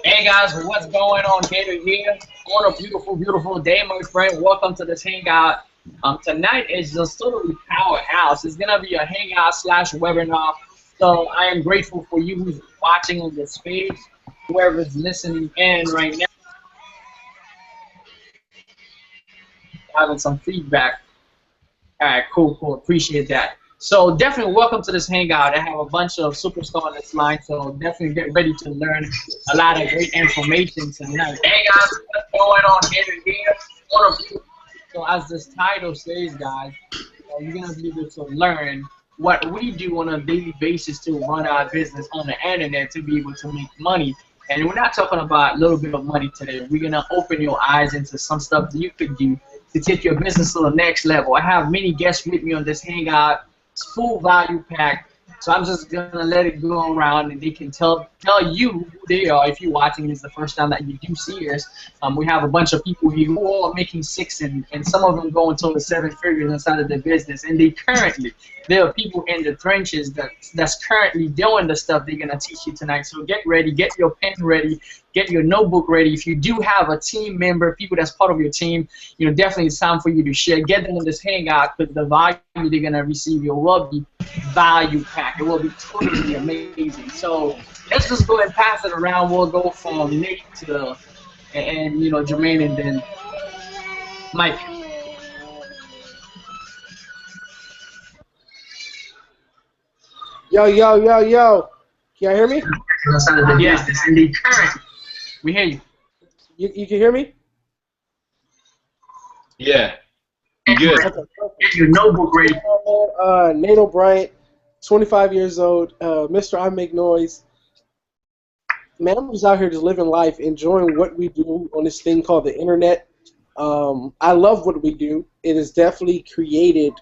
Hey guys, what's going on? Keder here on a beautiful, beautiful day, my friend. Welcome to this hangout. Tonight is just totally powerhouse. It's gonna be a hangout slash webinar. So I am grateful for you who's watching on this page, whoever's listening in right now, having some feedback. All right, cool, cool. Appreciate that. So definitely welcome to this hangout. I have a bunch of superstars on this line, so definitely get ready to learn a lot of great information tonight. Hey guys, what's going on here? One of you. So as this title says, guys, you're gonna be able to learn what we do on a daily basis to run our business on the internet to be able to make money. And we're not talking about a little bit of money today. We're gonna open your eyes into some stuff that you could do to take your business to the next level. I have many guests with me on this hangout. It's full value pack. So I'm just gonna let it go around, and they can tell you who they are. If you're watching this the first time that you do see us, we have a bunch of people here who are making six and some of them go until the seven figures inside of their business. And there are people in the trenches that's currently doing the stuff they're gonna teach you tonight. So get ready, get your pen ready, get your notebook ready. If you do have a team member, people that's part of your team, definitely it's time for you to share. Get them in this hangout because the value they're gonna receive, it will be value pack. It will be totally amazing. So let's just go and pass it around. We'll go from Nate to Jermaine, and then Mike. Yo, yo, yo, yo. Can y'all hear me? Yeah, we hear you. You can hear me? Yeah. Good. Okay, Get your notebook ready. Nate O'Brien, 25 years old, Mr. I Make Noise. Man, I'm just out here just living life, enjoying what we do on this thing called the internet. I love what we do. It has definitely created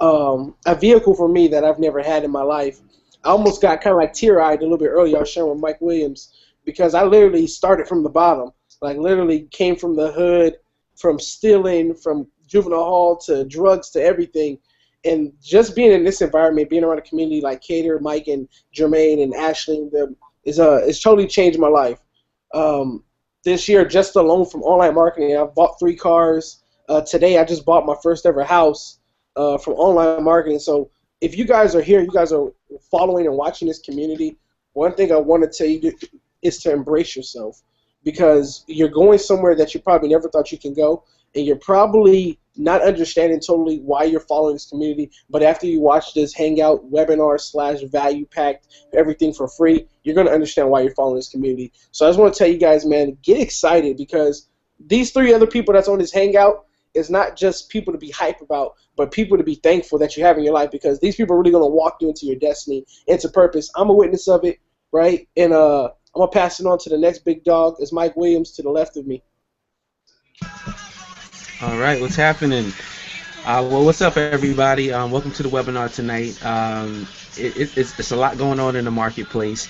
a vehicle for me that I've never had in my life. I almost got kind of like tear-eyed a little bit earlier. I was sharing with Mike Williams because I literally started from the bottom. Like literally came from the hood, from stealing, from juvenile hall to drugs to everything. And just being in this environment, being around a community like Keder, Mike, and Jermaine, and Ashley, and them, it's totally changed my life. This year, just alone from online marketing, I've bought 3 cars. Today, I just bought my first ever house from online marketing. So if you guys are here, you guys are following and watching this community, one thing I want to tell you is to embrace yourself, because you're going somewhere that you probably never thought you can go, and you're probably not understanding totally why you're following this community. But after you watch this hangout webinar / value packed everything for free, you're going to understand why you're following this community. So I just want to tell you guys, man, get excited, because these 3 other people that's on this hangout is not just people to be hype about, but people to be thankful that you have in your life, because these people are really going to walk you into your destiny, into purpose. I'm a witness of it, right? And I'm going to pass it on to the next big dog. It's Mike Williams to the left of me. All right, what's happening? Well, what's up, everybody? Welcome to the webinar tonight. It's a lot going on in the marketplace,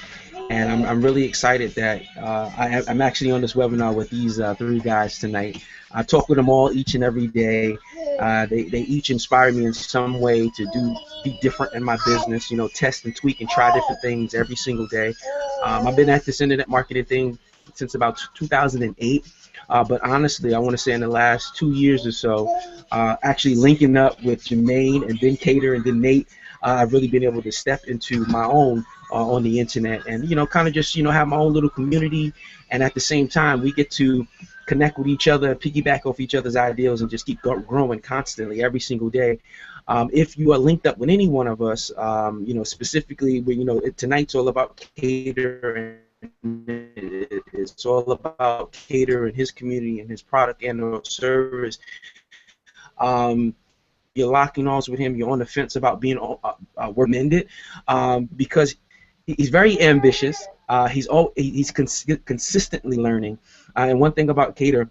and I'm really excited that I'm actually on this webinar with these 3 guys tonight. I talk with them all each and every day. They each inspire me in some way to be different in my business. Test and tweak and try different things every single day. I've been at this internet marketing thing since about 2008. But honestly, I want to say in the last 2 years or so, actually linking up with Jermaine and then Keder and then Nate, I've really been able to step into my own on the internet and, kind of just, have my own little community. And at the same time, we get to connect with each other, piggyback off each other's ideals, and just keep growing constantly every single day. If you are linked up with any one of us, specifically, tonight's all about Keder, and it's all about Keder and his community and his product and or service. You're locking arms with him. You're on the fence about being recommended because he's very ambitious. He's consistently learning. And one thing about Keder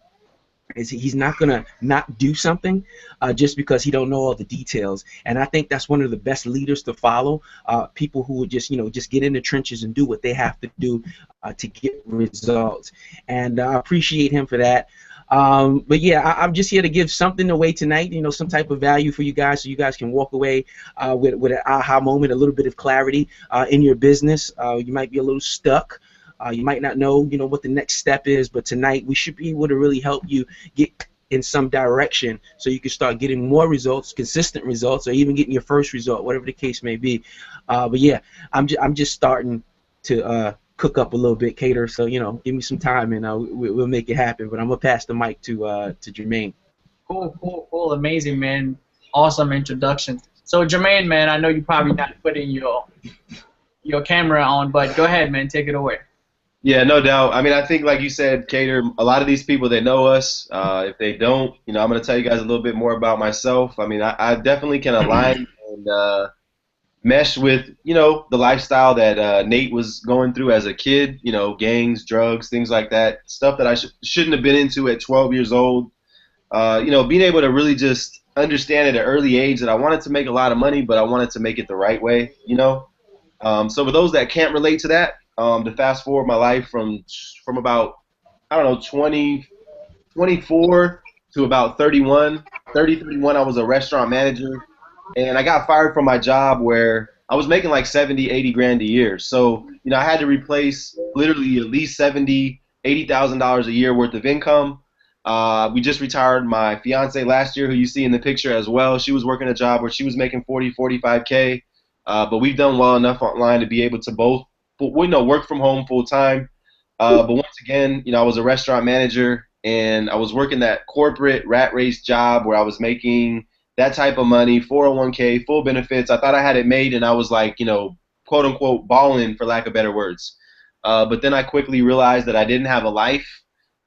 is he's not gonna not do something just because he don't know all the details. And I think that's one of the best leaders to follow. People who would just just get in the trenches and do what they have to do to get results. And I appreciate him for that. But yeah, I'm just here to give something away tonight, you know, some type of value for you guys, so you guys can walk away with an aha moment, a little bit of clarity in your business. You might be a little stuck. You might not know, you know, what the next step is, but tonight we should be able to really help you get in some direction so you can start getting more results, consistent results, or even getting your first result, whatever the case may be. But yeah, I'm just starting to cook up a little bit, Keder. So, you know, give me some time and we'll make it happen. But I'm gonna pass the mic to Jermaine. Cool, cool, cool, amazing, man. Awesome introduction. So Jermaine, man, I know you probably not putting your camera on, but go ahead, man, take it away. Yeah, no doubt. I mean, I think, like you said, Cater, a lot of these people, they know us. If they don't, you know, I'm going to tell you guys a little bit more about myself. I mean, I definitely can align and mesh with, you know, the lifestyle that Nate was going through as a kid, you know, gangs, drugs, things like that, stuff that I shouldn't have been into at 12 years old. You know, being able to really just understand at an early age that I wanted to make a lot of money, but I wanted to make it the right way, you know. So for those that can't relate to that, to fast forward my life from about, I don't know, 24 to about 31, I was a restaurant manager, and I got fired from my job where I was making like 70, 80 grand a year. So, you know, I had to replace literally at least 70, $80,000 a year worth of income. We just retired my fiance last year, who you see in the picture as well. She was working a job where she was making 40, 45K. But we've done well enough online to be able to both, you know, work from home full time. But once again, you know, I was a restaurant manager and I was working that corporate rat race job where I was making that type of money, 401k, full benefits. I thought I had it made, and I was like, you know, quote unquote balling, for lack of better words. But then I quickly realized that I didn't have a life.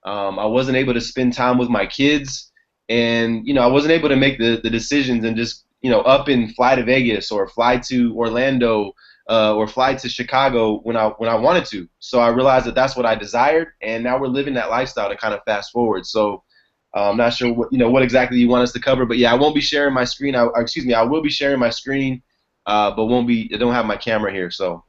I wasn't able to spend time with my kids, and you know, I wasn't able to make the decisions and just, you know, up and fly to Vegas or fly to Orlando or fly to Chicago when I wanted to. So I realized that that's what I desired, and now we're living that lifestyle to kind of fast forward. So I'm not sure what, you know, what exactly you want us to cover, but yeah, I won't be sharing my screen. Excuse me, I will be sharing my screen, but I don't have my camera here. So.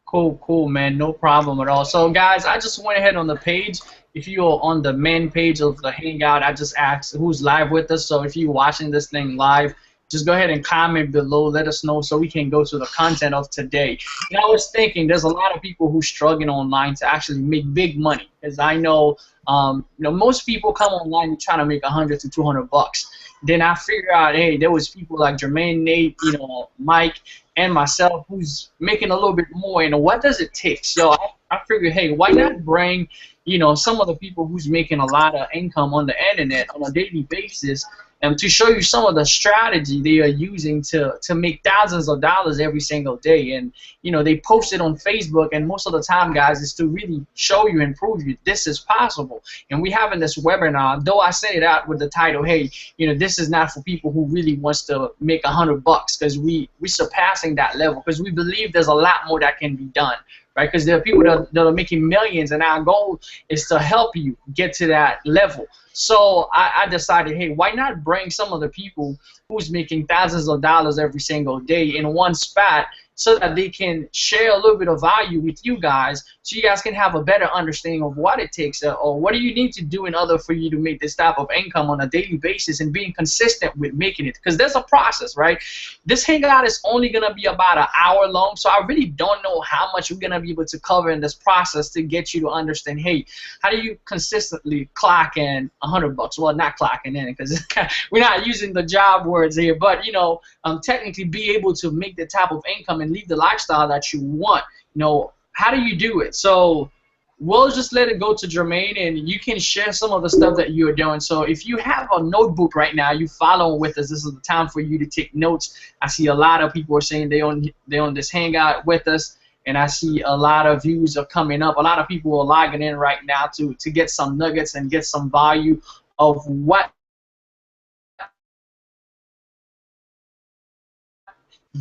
Cool, cool, man. No problem at all. So, guys, I just went ahead on the page. If you're on the main page of the Hangout, I just asked who's live with us. So if you're watching this thing live, just go ahead and comment below. Let us know so we can go to the content of today. And I was thinking there's a lot of people who struggling online to actually make big money. Because I know, you know, most people come online trying to make 100 to 200 bucks. Then I figured out, hey, there was people like Jermaine, Nate, you know, Mike, and myself who's making a little bit more. You know, what does it take? So I figured, hey, why not bring, you know, some of the people who's making a lot of income on the internet on a daily basis, and to show you some of the strategy they are using to make thousands of dollars every single day. And you know, they post it on Facebook, and most of the time, guys, is to really show you and prove you this is possible. And we having this webinar, though I say that with the title, hey, you know, this is not for people who really wants to make 100 bucks, because we surpassing that level, because we believe there's a lot more that can be done. Right, because there are people that are making millions, and our goal is to help you get to that level. So I decided, hey, why not bring some of the people who's making thousands of dollars every single day in one spot, so that they can share a little bit of value with you guys, so you guys can have a better understanding of what it takes, or what do you need to do in order for you to make this type of income on a daily basis, and being consistent with making it, because there's a process, right? This hangout is only going to be about an hour long, so I really don't know how much we're going to be able to cover in this process to get you to understand, hey, how do you consistently clock in 100 bucks? Well, not clocking in, because we're not using the job words here, but you know, technically be able to make the type of income and live the lifestyle that you want. You know, how do you do it? So we'll just let it go to Jermaine, and you can share some of the stuff that you're doing. So if you have a notebook right now, you follow with us, this is the time for you to take notes. I see a lot of people are saying they on this hangout with us, and I see a lot of views are coming up. A lot of people are logging in right now to get some nuggets and get some value of what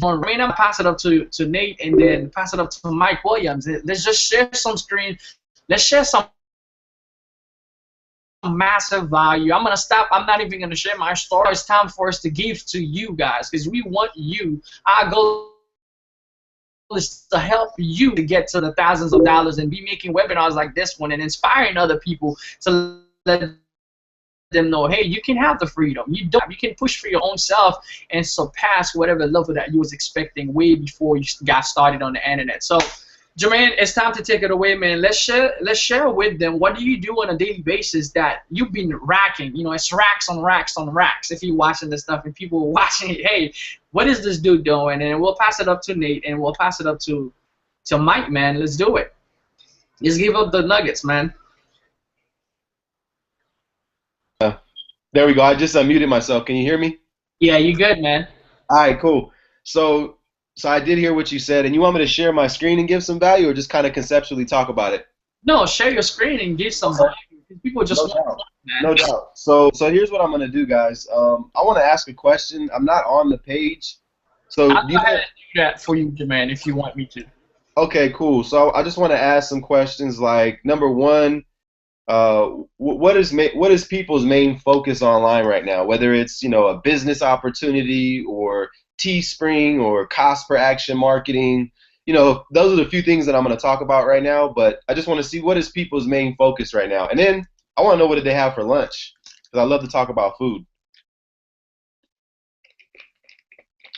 I'm gonna pass it up to Nate, and then pass it up to Mike Williams. Let's just share some screen. Let's share some massive value. I'm gonna stop. I'm not even gonna share my story. It's time for us to give to you guys, because we want you. Our goal is to help you to get to the thousands of dollars and be making webinars like this one and inspiring other people to let them know, hey, you can have the freedom. You can push for your own self and surpass whatever level that you was expecting way before you got started on the internet. So, Jermaine, it's time to take it away, man. Let's share with them, what do you do on a daily basis that you've been racking? You know, it's racks on racks on racks. If you're watching this stuff and people are watching it, hey, what is this dude doing? And we'll pass it up to Nate, and we'll pass it up to Mike, man. Let's do it. Just give up the nuggets, man. There we go. I just unmuted myself. Can you hear me? Yeah, you good, man. All right, cool. So I did hear what you said, and you want me to share my screen and give some value, or just kind of conceptually talk about it? No, share your screen and give some value. People just no doubt. So here's what I'm gonna do, guys. I want to ask a question. I'm not on the page, so I'll go ahead and do that for you, Jermaine, if you want me to. Okay, cool. So I just want to ask some questions. Like, number one, what is people's main focus online right now? Whether it's, you know, a business opportunity or Teespring or cost per action marketing, you know, those are the few things that I'm going to talk about right now. But I just want to see, what is people's main focus right now, and then I want to know, what did they have for lunch? Because I love to talk about food.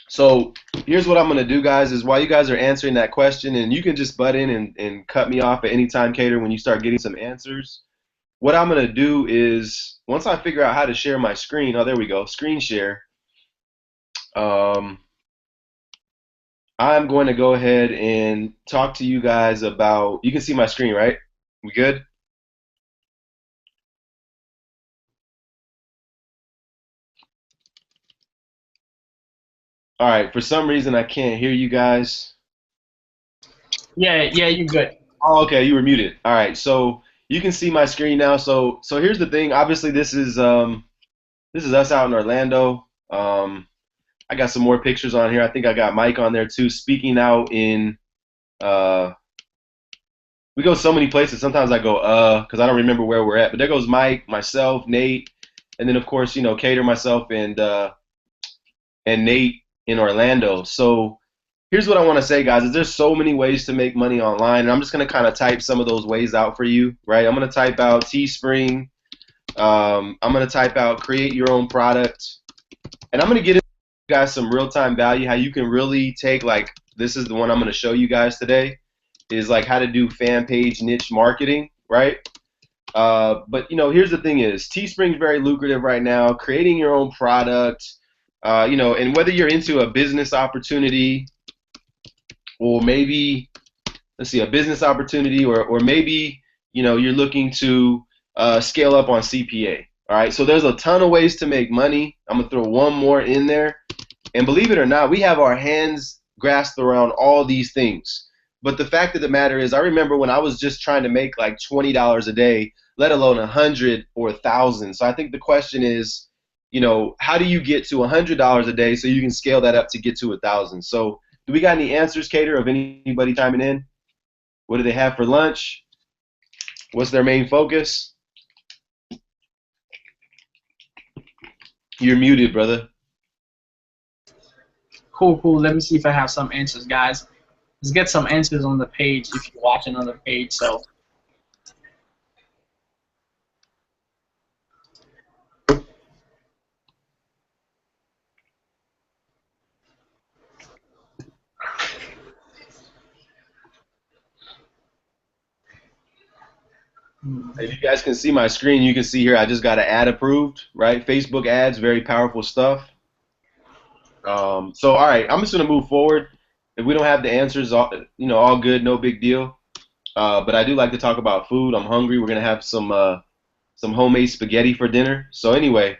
So here's what I'm going to do, guys, is while you guys are answering that question, and you can just butt in and cut me off at any time, Keder, when you start getting some answers. What I'm going to do is, once I figure out how to share my screen, oh, there we go, screen share, I'm going to go ahead and talk to you guys about, you can see my screen, right? We good? All right, for some reason I can't hear you guys. Yeah, you're good. Oh, okay, you were muted. All right, so you can see my screen now. So here's the thing. Obviously, this is us out in Orlando. I got some more pictures on here. I think I got Mike on there too, speaking out in. We go so many places. Sometimes I go because I don't remember where we're at. But there goes Mike, myself, Nate, and then of course, you know, Keder, myself, and Nate in Orlando. So here's what I want to say, guys, is there's so many ways to make money online, and I'm just going to kind of type some of those ways out for you, right? I'm going to type out Teespring. I'm going to type out create your own product, and I'm going to get into you guys some real-time value, how you can really take, like, this is the one I'm going to show you guys today, is like how to do fan page niche marketing, right? But, you know, here's the thing is, Teespring's very lucrative right now. Creating your own product, you know, and whether you're into a business opportunity, or maybe, let's see, a business opportunity, or maybe, you know, you're looking to scale up on CPA. All right, so there's a ton of ways to make money. I'm gonna throw one more in there, and believe it or not, we have our hands grasped around all these things. But the fact of the matter is, I remember when I was just trying to make like $20 a day, let alone 100 or 1,000. So I think the question is, you know, how do you get to $100 a day so you can scale that up to get to 1,000? So do we got any answers, Keder, of anybody chiming in? What do they have for lunch? What's their main focus? You're muted, brother. Cool. Let me see if I have some answers, guys. Let's get some answers on the page if you're watching on the page. So. If you guys can see my screen, you can see here I just got an ad approved, right? Facebook ads, very powerful stuff. So all right, I'm just gonna move forward. If we don't have the answers, you know, all good, no big deal. But I do like to talk about food. I'm hungry. We're gonna have some homemade spaghetti for dinner. So anyway,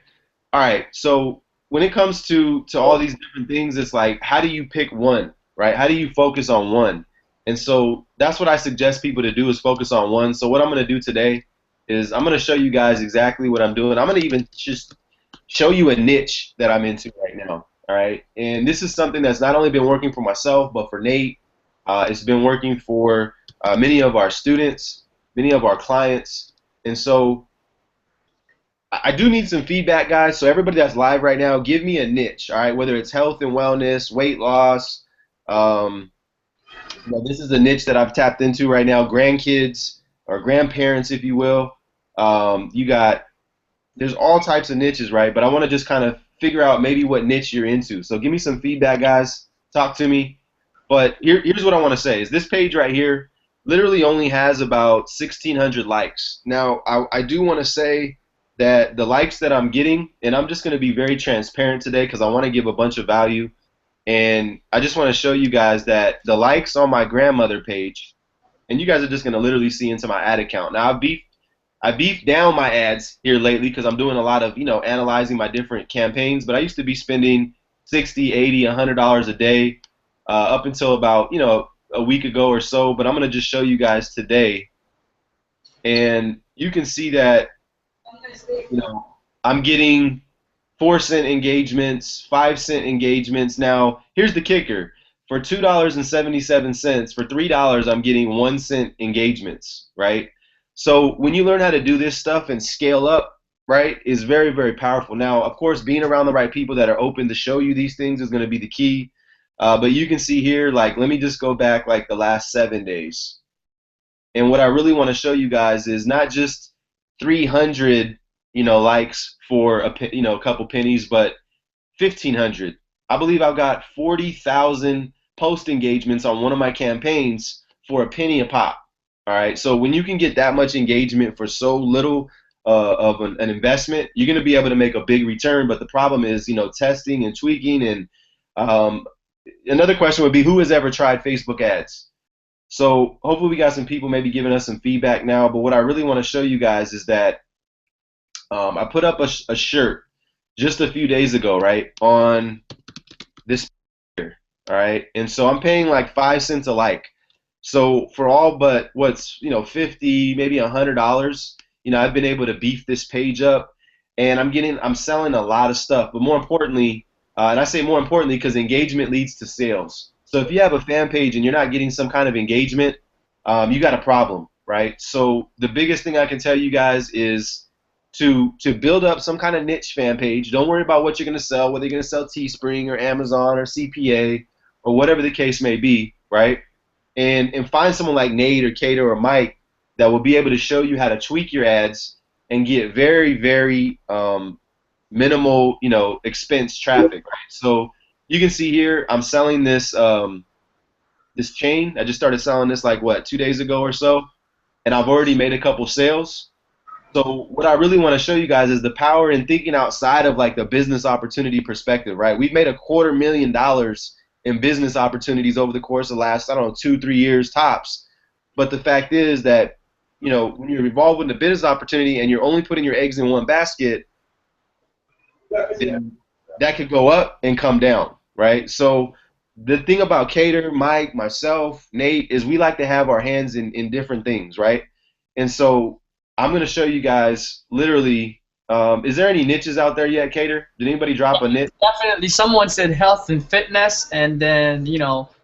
all right. So when it comes to all these different things, it's like, how do you pick one, right? How do you focus on one? And so that's what I suggest people to do, is focus on one. So what I'm gonna do today is I'm gonna show you guys exactly what I'm doing. I'm gonna even just show you a niche that I'm into right now. All right, and this is something that's not only been working for myself, but for Nate. It's been working for many of our students, many of our clients, and so I do need some feedback, guys. So everybody that's live right now, give me a niche. All right, whether it's health and wellness, weight loss. You know, this is a niche that I've tapped into right now. Grandkids or grandparents, if you will. You got there's all types of niches, right? But I want to just kind of figure out maybe what niche you're into. So give me some feedback, guys. Talk to me. But here's what I want to say is this page right here literally only has about 1,600 likes. Now, I do want to say that the likes that I'm getting, and I'm just going to be very transparent today because I want to give a bunch of value, and I just want to show you guys that the likes on my grandmother page, and you guys are just going to literally see into my ad account. Now, I beefed down my ads here lately because I'm doing a lot of, analyzing my different campaigns, but I used to be spending $60, $80, $100 a day up until about, a week ago or so, but I'm going to just show you guys today, and you can see that, I'm getting 4-cent engagements, 5-cent engagements. Now, here's the kicker. For $2.77, for $3, I'm getting 1-cent engagements, right? So when you learn how to do this stuff and scale up, right, is very, very powerful. Now, of course, being around the right people that are open to show you these things is going to be the key. But you can see here, like, let me just go back like the last 7 days. And what I really want to show you guys is not just 300, likes for a couple pennies, but 1,500. I believe I've got 40,000 post engagements on one of my campaigns for a penny a pop. All right. So when you can get that much engagement for so little of an investment, you're going to be able to make a big return. But the problem is, testing and tweaking. And another question would be, who has ever tried Facebook ads? So hopefully we got some people maybe giving us some feedback now. But what I really want to show you guys is that I put up a shirt just a few days ago, right, on this here, all right? And so I'm paying like 5 cents a like. So for all but what's, $50, maybe $100, I've been able to beef this page up, and I'm selling a lot of stuff. But more importantly, and I say more importantly because engagement leads to sales. So if you have a fan page and you're not getting some kind of engagement, you got a problem, right? So the biggest thing I can tell you guys is to build up some kind of niche fan page. Don't worry about what you're going to sell, whether you're going to sell Teespring or Amazon or CPA or whatever the case may be, right? And find someone like Nate or Keder or Mike that will be able to show you how to tweak your ads and get very, very minimal, expense traffic, right? So you can see here I'm selling this this chain. I just started selling this like 2 days ago or so, and I've already made a couple sales. So what I really want to show you guys is the power in thinking outside of like the business opportunity perspective, right? We've made $250,000 in business opportunities over the course of the last, 2-3 years tops. But the fact is that, when you're involved in a business opportunity and you're only putting your eggs in one basket, then that could go up and come down, right? So the thing about Keder, Mike, myself, Nate, is we like to have our hands in different things, right? And so I'm going to show you guys literally. Is there any niches out there yet, Keder? Did anybody drop a niche? Definitely. Someone said health and fitness, and then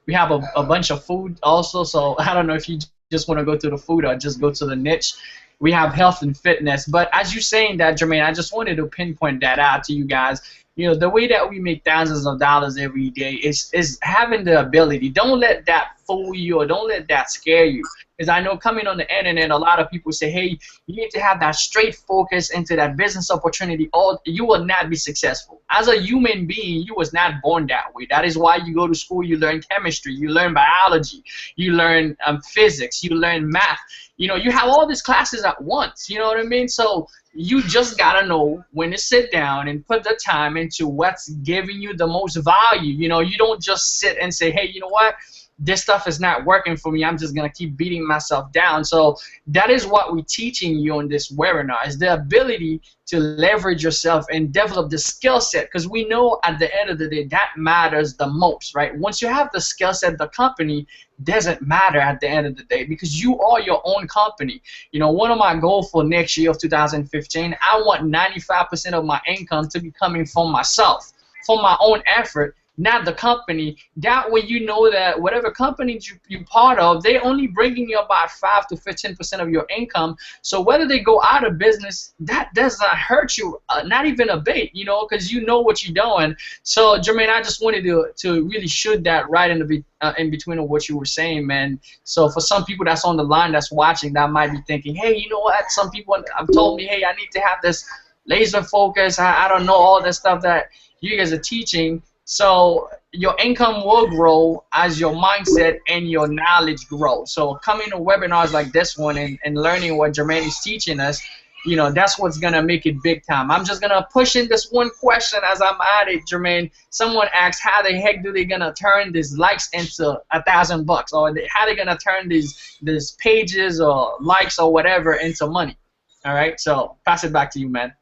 we have a bunch of food also. So I don't know if you just want to go to the food or just go to the niche. We have health and fitness, but as you're saying that, Jermaine, I just wanted to pinpoint that out to you guys. The way that we make thousands of dollars every day is having the ability. Don't let that fool you or don't let that scare you. Because I know coming on the internet, a lot of people say, hey, you need to have that straight focus into that business opportunity or you will not be successful. As a human being, you was not born that way. That is why you go to school, you learn chemistry, you learn biology, you learn physics, you learn math. You have all these classes at once, you know what I mean? So you just got to know when to sit down and put the time into what's giving you the most value. You don't just sit and say, hey, you know what? This stuff is not working for me. I'm just going to keep beating myself down. So that is what we're teaching you on this webinar, is the ability to leverage yourself and develop the skill set, because we know at the end of the day that matters the most, right? Once you have the skill set, the company doesn't matter at the end of the day because you are your own company. One of my goals for next year of 2015, I want 95% of my income to be coming from myself, from my own effort, not the company. That way you know that whatever company you're part of, they're only bringing you about 5 to 15% of your income. So whether they go out of business, that does not hurt you, not even a bit, because you know what you're doing. So Jermaine, I just wanted to really shoot that right in between of what you were saying, man. So for some people that's on the line that's watching, that might be thinking, hey, you know what? Some people have told me, hey, I need to have this laser focus. I don't know all the stuff that you guys are teaching. So your income will grow as your mindset and your knowledge grow. So coming to webinars like this one and learning what Jermaine is teaching us, that's what's gonna make it big time. I'm just gonna push in this one question as I'm at it, Jermaine. Someone asked, how the heck do they gonna turn these likes into $1,000, or how they gonna turn these pages or likes or whatever into money? All right, so pass it back to you, man.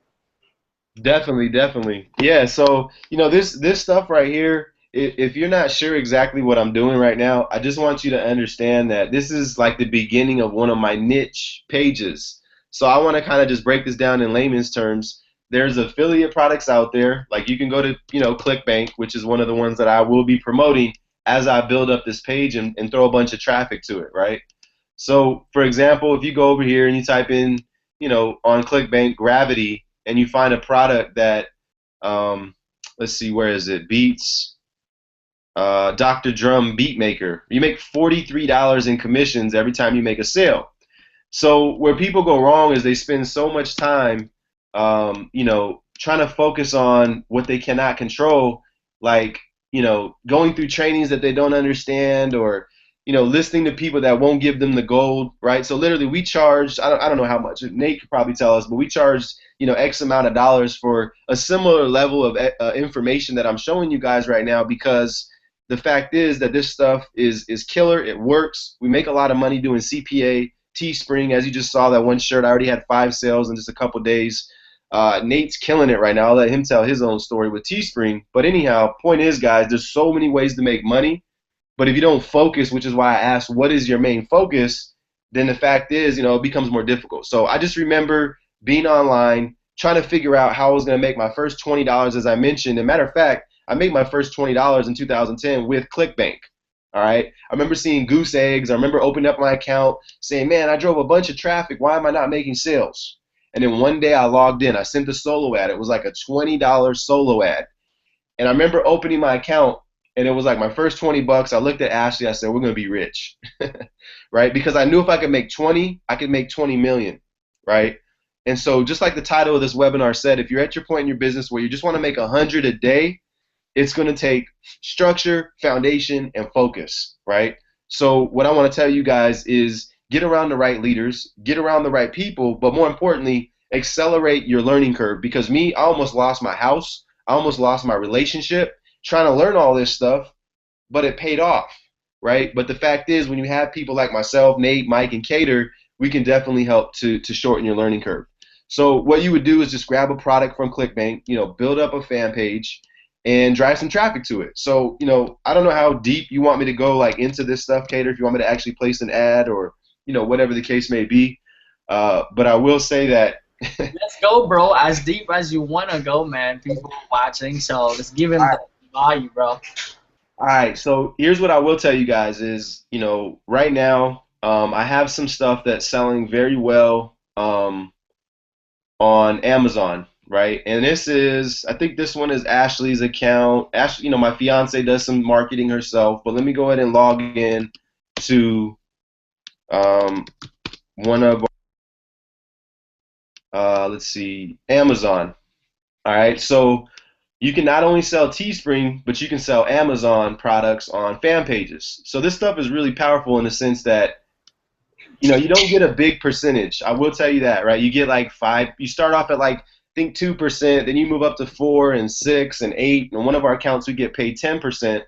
Definitely, definitely. Yeah, so this stuff right here, if you're not sure exactly what I'm doing right now, I just want you to understand that this is like the beginning of one of my niche pages. So I want to kind of just break this down in layman's terms. There's affiliate products out there, like you can go to ClickBank, which is one of the ones that I will be promoting as I build up this page and throw a bunch of traffic to it, right? So for example, if you go over here and you type in on ClickBank Gravity, and you find a product that, let's see, where is it? Beats, Dr. Drum Beat Maker. You make $43 in commissions every time you make a sale. So where people go wrong is they spend so much time, trying to focus on what they cannot control, like, going through trainings that they don't understand, or listening to people that won't give them the gold, right? So literally we charge, I don't know how much, Nate could probably tell us, but we charge, X amount of dollars for a similar level of information that I'm showing you guys right now, because the fact is that this stuff is killer. It works. We make a lot of money doing CPA, Teespring. As you just saw, that one shirt, I already had 5 sales in just a couple days. Nate's killing it right now. I'll let him tell his own story with Teespring. But anyhow, point is, guys, there's so many ways to make money. But if you don't focus, which is why I asked, what is your main focus, then the fact is, it becomes more difficult. So I just remember being online, trying to figure out how I was going to make my first $20, as I mentioned. And matter of fact, I made my first $20 in 2010 with ClickBank. All right. I remember seeing goose eggs. I remember opening up my account saying, man, I drove a bunch of traffic. Why am I not making sales? And then one day I logged in. I sent a solo ad. It was like a $20 solo ad. And I remember opening my account, and it was like my first $20. I looked at Ashley. I said, we're going to be rich, right? Because I knew if I could make 20, I could make 20 million, right? And so just like the title of this webinar said, if you're at your point in your business where you just want to make 100 a day, it's going to take structure, foundation, and focus, right? So what I want to tell you guys is get around the right leaders, get around the right people, but more importantly, accelerate your learning curve. Because I almost lost my house. I almost lost my relationship trying to learn all this stuff, but it paid off, right? But the fact is, when you have people like myself, Nate, Mike, and Keder, we can definitely help to shorten your learning curve. So what you would do is just grab a product from ClickBank, build up a fan page, and drive some traffic to it. So, I don't know how deep you want me to go into this stuff, Keder, if you want me to actually place an ad or, whatever the case may be. But I will say that Let's go, bro. As deep as you want to go, man. People are watching, so let's give him the value, bro. All right, so here's what I will tell you guys is, right now I have some stuff that's selling very well on Amazon, right? And this is, I think this one is Ashley's account. Ashley, my fiance does some marketing herself, but let me go ahead and log in to one of let's see, Amazon. All right, so you can not only sell Teespring, but you can sell Amazon products on fan pages. So this stuff is really powerful in the sense that, you don't get a big percentage. I will tell you that, right? You get like 5. You start off at I think 2%, then you move up to 4 and 6 and 8. And one of our accounts we get paid 10%.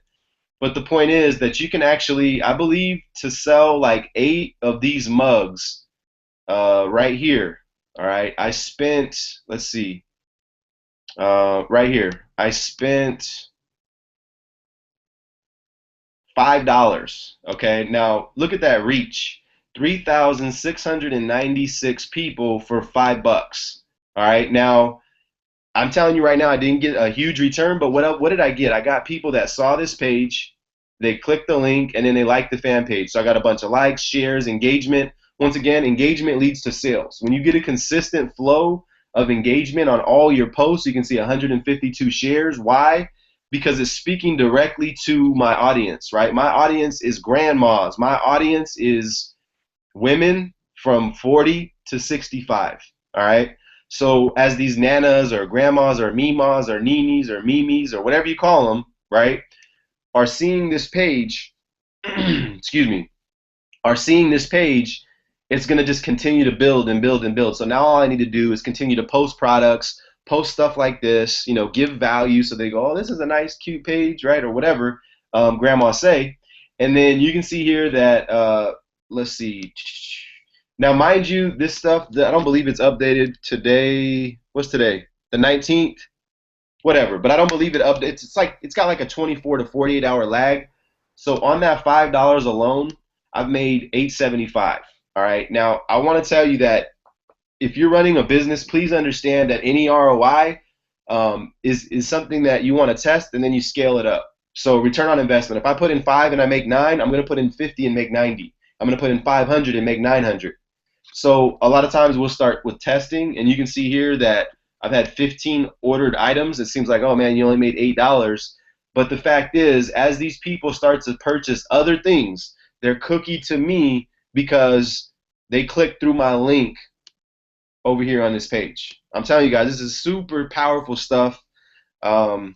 But the point is that you can actually, I believe, to sell 8 of these mugs right here. All right, I spent, let's see, right here, I spent $5. Okay, now look at that reach, 3,696 people for $5. All right, now I'm telling you right now, I didn't get a huge return, but what did I get? I got people that saw this page, they clicked the link, and then they liked the fan page. So I got a bunch of likes, shares, engagement. Once again, engagement leads to sales. When you get a consistent flow of engagement on all your posts, you can see 152 shares. Why? Because it's speaking directly to my audience, right? My audience is grandmas. My audience is women from 40 to 65, all right? So as these nanas or grandmas or mimas or ninis or mimis or whatever you call them, right, are seeing this page, excuse me, are seeing this page, it's going to just continue to build and build and build. So now all I need to do is continue to post products, post stuff like this, you know, give value so they go, oh, this is a nice, cute page, right, or whatever grandma say. And then you can see here that, let's see. Now, mind you, this stuff, I don't believe it's updated today. What's today? The 19th? Whatever. But I don't believe it updates. It's got like a 24 to 48 hour lag. So on that $5 alone, I've made $8.75. All right. Now, I want to tell you that if you're running a business, please understand that any ROI is something that you want to test and then you scale it up. So return on investment. If I put in 5 and I make 9, I'm going to put in 50 and make 90. I'm going to put in 500 and make 900. So a lot of times we'll start with testing, and you can see here that I've had 15 ordered items. It seems like, oh man, you only made $8. But the fact is, as these people start to purchase other things, they're cookie to me because they click through my link over here on this page. I'm telling you guys, this is super powerful stuff. I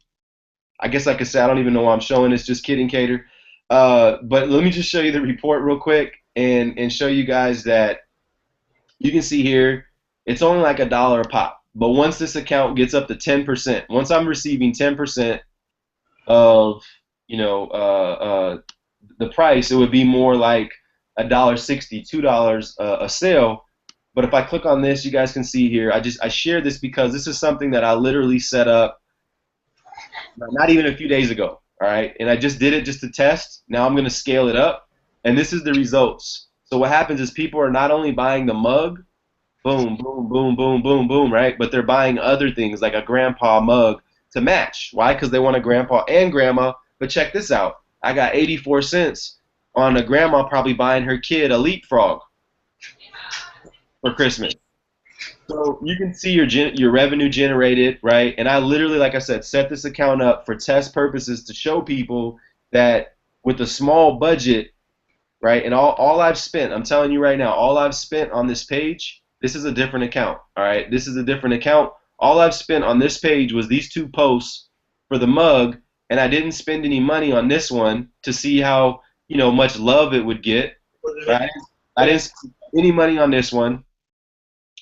guess like I said, I don't even know why I'm showing this. Just kidding, Keder. But let me just show you the report real quick and show you guys that you can see here it's only like $1 a pop. But once this account gets up to 10%, once I'm receiving 10% of the price, it would be more like $1.60, $2 a sale. But if I click on this, you guys can see here, I share this because this is something that I literally set up not even a few days ago. All right, and I just did it just to test. Now I'm going to scale it up, and this is the results. So what happens is people are not only buying the mug, boom, boom, boom, boom, boom, boom, right? But they're buying other things like a grandpa mug to match. Why? Because they want a grandpa and grandma. But check this out. I got 84 cents on a grandma probably buying her kid a leapfrog for Christmas. So you can see your revenue generated, right? And I literally, like I said, set this account up for test purposes to show people that with a small budget, right, and all I've spent, I'm telling you right now, all I've spent on this page, this is a different account, all right? This is a different account. All I've spent on this page was these 2 posts for the mug, and I didn't spend any money on this one to see how, much love it would get, right? I didn't spend any money on this one,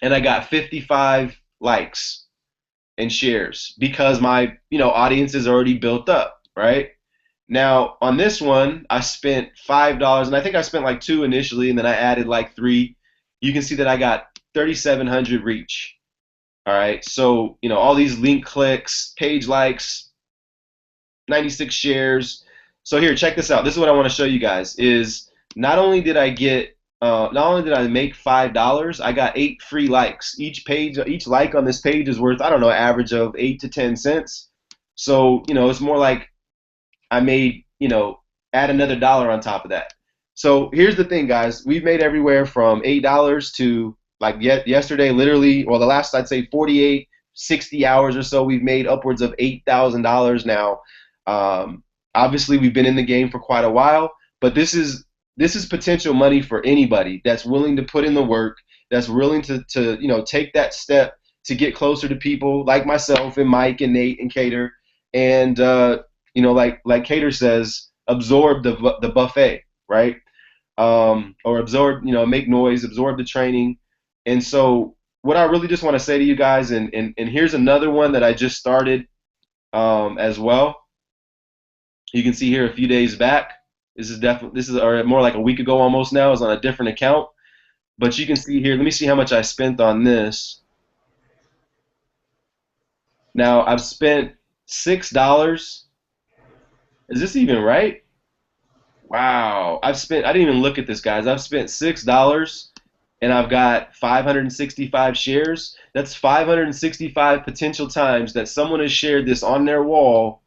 and I got 55 likes and shares because my, audience is already built up, right? Now, on this one, I spent $5, and I think I spent like 2 initially, and then I added like 3. You can see that I got 3,700 reach. All right, so, all these link clicks, page likes, 96 shares. So here, check this out. This is what I want to show you guys is not only did I make $5, I got 8 free likes. Each like on this page is worth, I don't know, an average of 8 to 10 cents. So, it's more like I made, add another $1 on top of that. So here's the thing, guys. We've made everywhere from $8 to, like yesterday, literally, well, the last, I'd say 48, 60 hours or so, we've made upwards of $8,000 now. Obviously, we've been in the game for quite a while, but this is potential money for anybody that's willing to put in the work, that's willing to take that step to get closer to people like myself and Mike and Nate and Keder, and like Keder says, absorb the buffet, right? Or absorb, make noise, absorb the training. And so what I really just want to say to you guys, and here's another one that I just started as well. You can see here a few days back. This is more like a week ago almost now. It's on a different account. But you can see here, let me see how much I spent on this. Now I've spent $6. Is this even right? Wow. I didn't even look at this, guys. I've spent $6 and I've got 565 shares. That's 565 potential times that someone has shared this on their wall,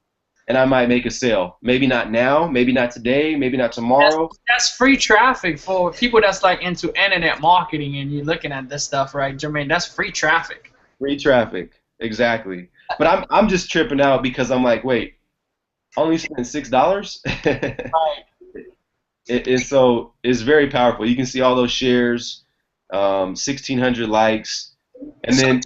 and I might make a sale. Maybe not now, maybe not today, maybe not tomorrow. That's free traffic for people that's like into internet marketing and you're looking at this stuff, right, Jermaine? That's free traffic. Free traffic, exactly. But I'm just tripping out because I'm like, wait, I only spent $6? Right. So it's very powerful. You can see all those shares, 1,600 likes. And then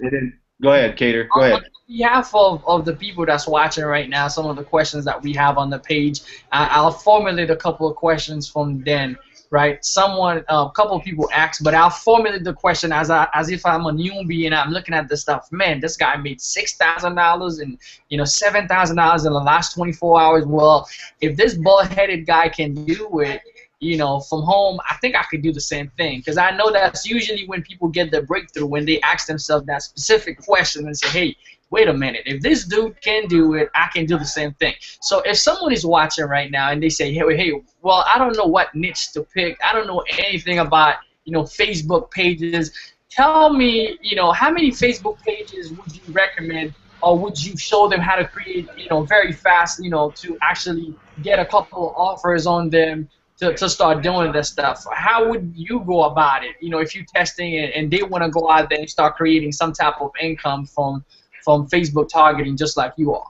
go ahead, Keder. Go On ahead. behalf of the people that's watching right now, some of the questions that we have on the page, I'll formulate a couple of questions from then, right? A couple of people asked, but I'll formulate the question as if I'm a newbie and I'm looking at this stuff. Man, this guy made $6,000 and $7,000 in the last 24 hours. Well, if this bald-headed guy can do it, from home, I think I could do the same thing, because I know that's usually when people get their breakthrough, when they ask themselves that specific question and say, hey, wait a minute, if this dude can do it, I can do the same thing. So if someone is watching right now and they say, hey, well, I don't know what niche to pick, I don't know anything about, Facebook pages, tell me, how many Facebook pages would you recommend, or would you show them how to create, very fast, to actually get a couple of offers on them, to start doing this stuff? How would you go about it? If you're testing it and they want to go out there and start creating some type of income from Facebook targeting, just like you are.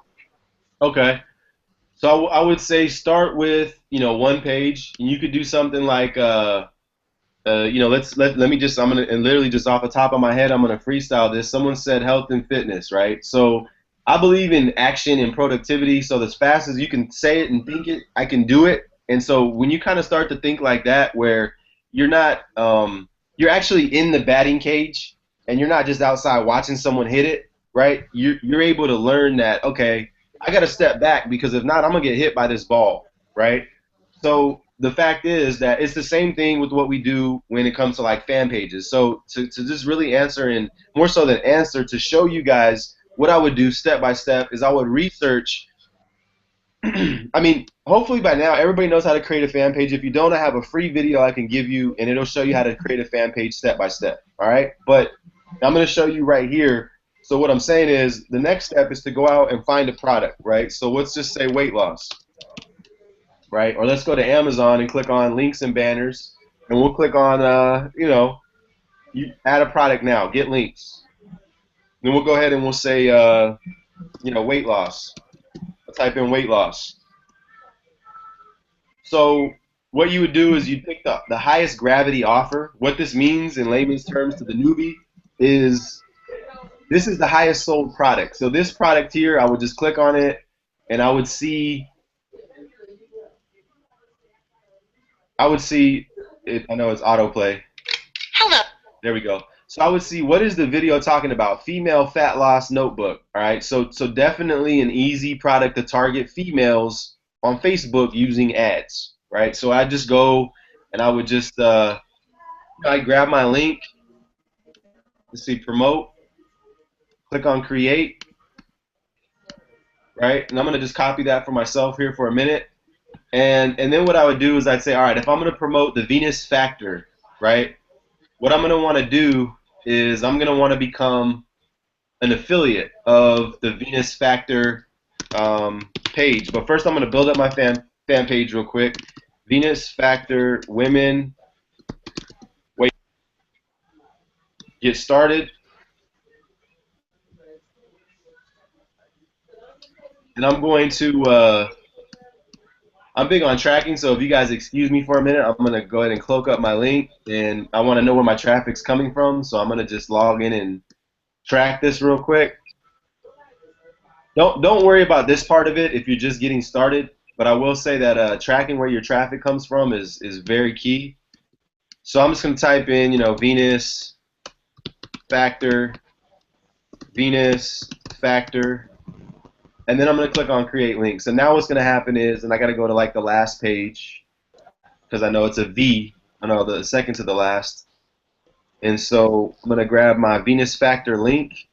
Okay. So I would say start with one page, and you could do something like let me just I'm gonna, and literally just off the top of my head, I'm gonna freestyle this. Someone said health and fitness, right? So I believe in action and productivity. So as fast as you can say it and think it, I can do it. And so when you kind of start to think like that, where you're not you're actually in the batting cage and you're not just outside watching someone hit it, right? You're able to learn that, okay, I got to step back, because if not, I'm gonna get hit by this ball, right? So the fact is that it's the same thing with what we do when it comes to like fan pages. So to just really answer, and more so than answer, to show you guys what I would do step by step, is I would research. I mean, hopefully by now everybody knows how to create a fan page. If you don't, I have a free video I can give you, and it'll show you how to create a fan page step by step. All right, but I'm going to show you right here. So what I'm saying is, the next step is to go out and find a product, right? So let's just say weight loss, right? Or let's go to Amazon and click on links and banners, and we'll click on, you add a product now, get links. Then we'll go ahead and we'll say, weight loss. I'll type in weight loss. So what you would do is you pick the highest gravity offer. What this means in layman's terms to the newbie is this is the highest sold product. So this product here, I would just click on it, and I would see it. I know it's autoplay. Hello. There we go. So I would see, what is the video talking about? Female fat loss notebook. All right. So definitely an easy product to target females on Facebook using ads. Right. So I just go and I would just I grab my link. Let's see, promote. Click on create. Right. And I'm gonna just copy that for myself here for a minute. And then what I would do is I'd say, all right, if I'm gonna promote the Venus Factor, right? What I'm going to want to do is I'm going to want to become an affiliate of the Venus Factor page. But first I'm going to build up my fan page real quick. Venus Factor women. Wait. Get started. And I'm going to I'm big on tracking, so if you guys excuse me for a minute, I'm going to go ahead and cloak up my link, and I want to know where my traffic's coming from, so I'm going to just log in and track this real quick. Don't worry about this part of it if you're just getting started, but I will say that tracking where your traffic comes from is very key. So I'm just going to type in, Venus Factor, and then I'm going to click on create links. And now what's going to happen is, and I got to go to like the last page because I know it's a V. I know the second to the last. And so I'm going to grab my Venus Factor link.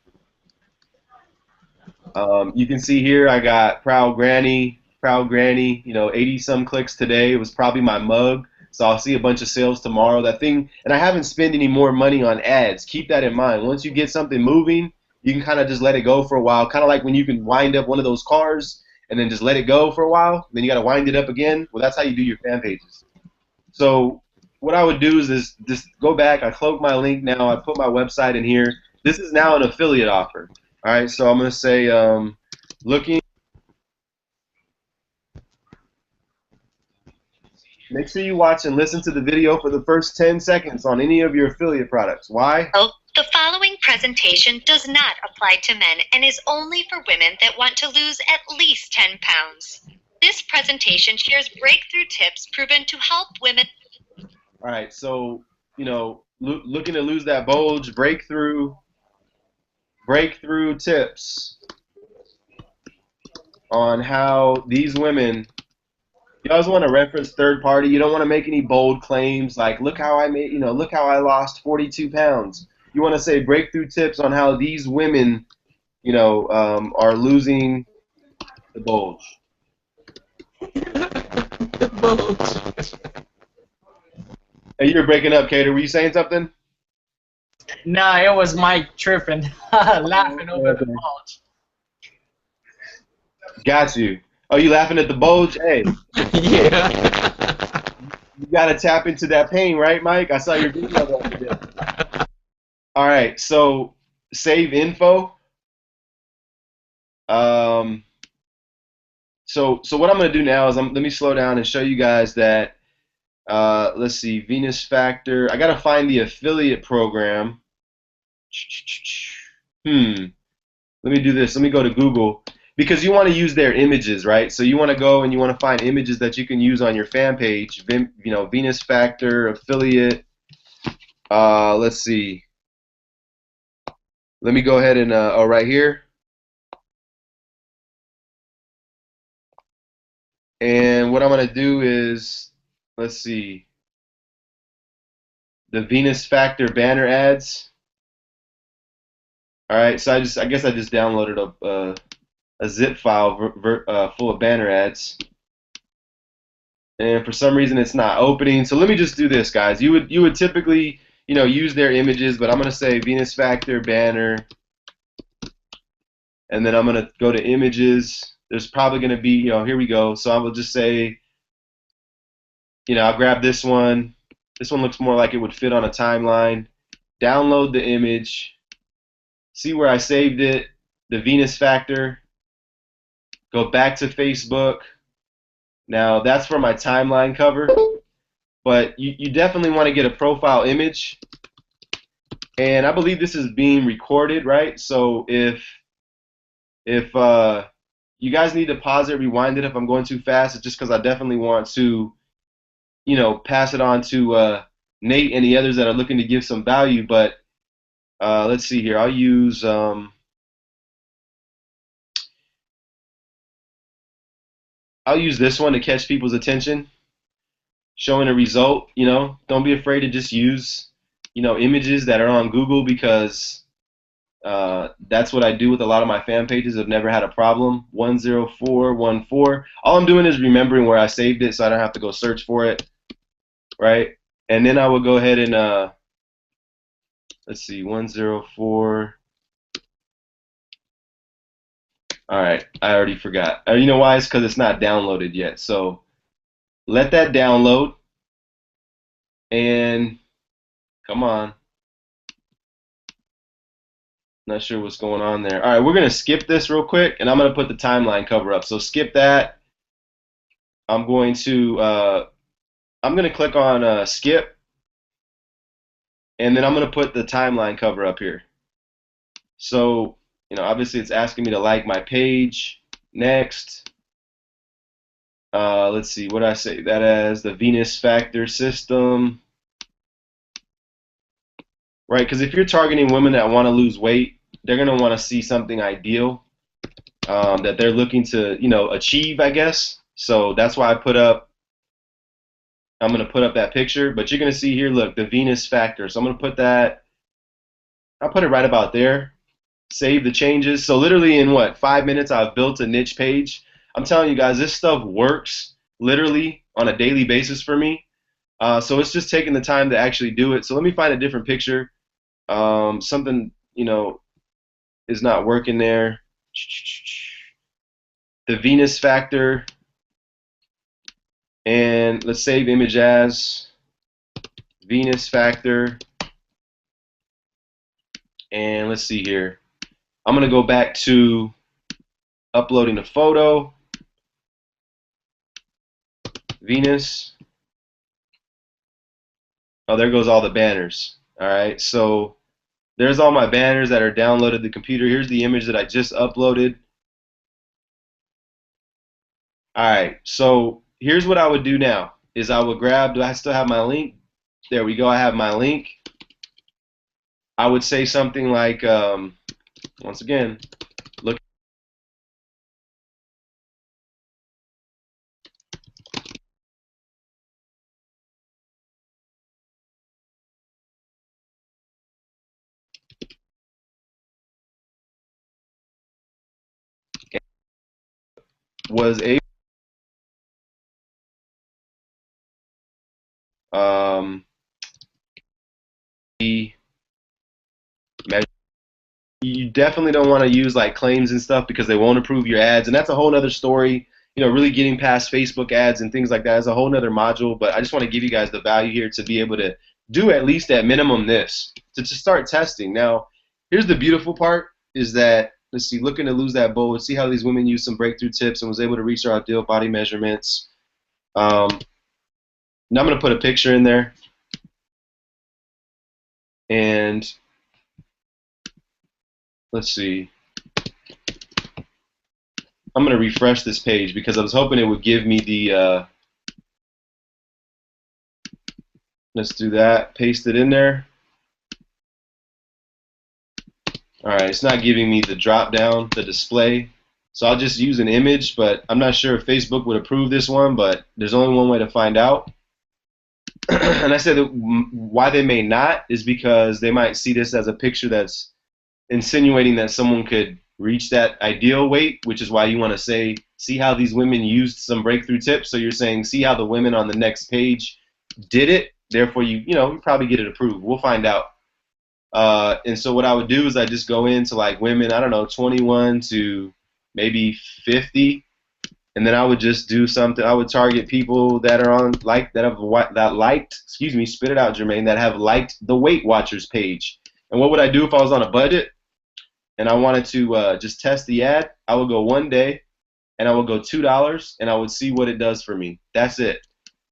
You can see here I got Proud Granny, 80 some clicks today. It was probably my mug. So I'll see a bunch of sales tomorrow. That thing, and I haven't spent any more money on ads. Keep that in mind. Once you get something moving, you can kind of just let it go for a while, kind of like when you can wind up one of those cars and then just let it go for a while, then you got to wind it up again. Well, that's how you do your fan pages. So what I would do is just go back, I cloak my link now, I put my website in here. This is now an affiliate offer. All right, so I'm going to say looking. Make sure you watch and listen to the video for the first 10 seconds on any of your affiliate products. Why? The following presentation does not apply to men and is only for women that want to lose at least 10 pounds. This presentation shares breakthrough tips proven to help women. All right, so, looking to lose that bulge, breakthrough tips on how these women. You always want to reference third party. You don't want to make any bold claims like, look how I lost 42 pounds. You want to say breakthrough tips on how these women, are losing the bulge. The bulge. Hey, you're breaking up, Keder. Were you saying something? Nah, it was Mike tripping, laughing over the bulge. Got you. Oh, you laughing at the bulge? Hey. Yeah. You gotta tap into that pain, right, Mike? I saw your video the other day. All right, so save info. So what I'm gonna do now is let me slow down and show you guys that. Let's see, Venus Factor. I gotta find the affiliate program. Let me do this. Let me go to Google. Because you want to use their images, right? So you want to go and you want to find images that you can use on your fan page. Venus Factor, affiliate. Let's see. Let me go ahead and right here. And what I'm going to do is, let's see, the Venus Factor banner ads. All right, so I guess I just downloaded a zip file full of banner ads. And for some reason it's not opening. So let me just do this, guys. You would typically, use their images, but I'm going to say Venus Factor banner, and then I'm going to go to images. There's probably going to be, here we go. So I will just say, I'll grab this one. This one looks more like it would fit on a timeline. Download the image. See where I saved it, the Venus Factor. Go back to Facebook. Now that's for my timeline cover, but you definitely want to get a profile image, and I believe this is being recorded, right? So if you guys need to pause it, rewind it if I'm going too fast, it's just because I definitely want to, pass it on to Nate and the others that are looking to give some value. But let's see here. I'll use this one to catch people's attention, showing a result. Don't be afraid to just use, images that are on Google, because that's what I do with a lot of my fan pages. I've never had a problem. 10414. All I'm doing is remembering where I saved it, so I don't have to go search for it, right? And then I will go ahead and let's see, 104. All right, I already forgot. You know why? It's because it's not downloaded yet. So let that download, and come on. Not sure what's going on there. All right, we're going to skip this real quick, and I'm going to put the timeline cover up. So skip that. I'm going to click on skip, and then I'm going to put the timeline cover up here. So, obviously it's asking me to like my page. Next. Let's see, what did I say that as? The Venus Factor system. Right, because if you're targeting women that want to lose weight, they're going to want to see something ideal that they're looking to, achieve, I guess. So that's why I'm going to put up that picture. But you're going to see here, look, the Venus Factor. So I'm going to put that, I'll put it right about there. Save the changes. So literally in 5 minutes, I've built a niche page. I'm telling you guys, this stuff works literally on a daily basis for me. So it's just taking the time to actually do it. So let me find a different picture. Something, is not working there. The Venus Factor. And let's save image as Venus Factor. And let's see here. I'm going to go back to uploading a photo. Venus. Oh, there goes all the banners. All right, so There's all my banners that are downloaded to the computer. Here's the image that I just uploaded. All right, so here's what I would do now is I would grab, do I still have my link? There we go, I have my link. I would say something like, once again, look. Was able you definitely don't want to use like claims and stuff because they won't approve your ads, and that's a whole other story. You know, really getting past Facebook ads and things like that is a whole nother module, but I just want to give you guys the value here to be able to do at least at minimum this, to start testing. Now, here's the beautiful part is that, let's see, looking to lose that bowl, see how these women used some breakthrough tips and was able to reach their ideal body measurements. Now I'm going to put a picture in there, and let's see. I'm going to refresh this page because I was hoping it would give me the, let's do that, paste it in there. All right, it's not giving me the drop down, the display. So I'll just use an image, but I'm not sure if Facebook would approve this one, but there's only one way to find out. And I said that why they may not is because they might see this as a picture that's insinuating that someone could reach that ideal weight, which is why you want to say, see how these women used some breakthrough tips. So you're saying, see how the women on the next page did it. Therefore, you probably get it approved. We'll find out. And so what I would do is I just go into like women, I don't know, 21 to maybe 50, and then I would just do something. I would target people that are on that liked, excuse me, spit it out, Jermaine, that have liked the Weight Watchers page. And what would I do if I was on a budget and I wanted to just test the ad? I would go 1 day, and I would go $2, and I would see what it does for me. That's it.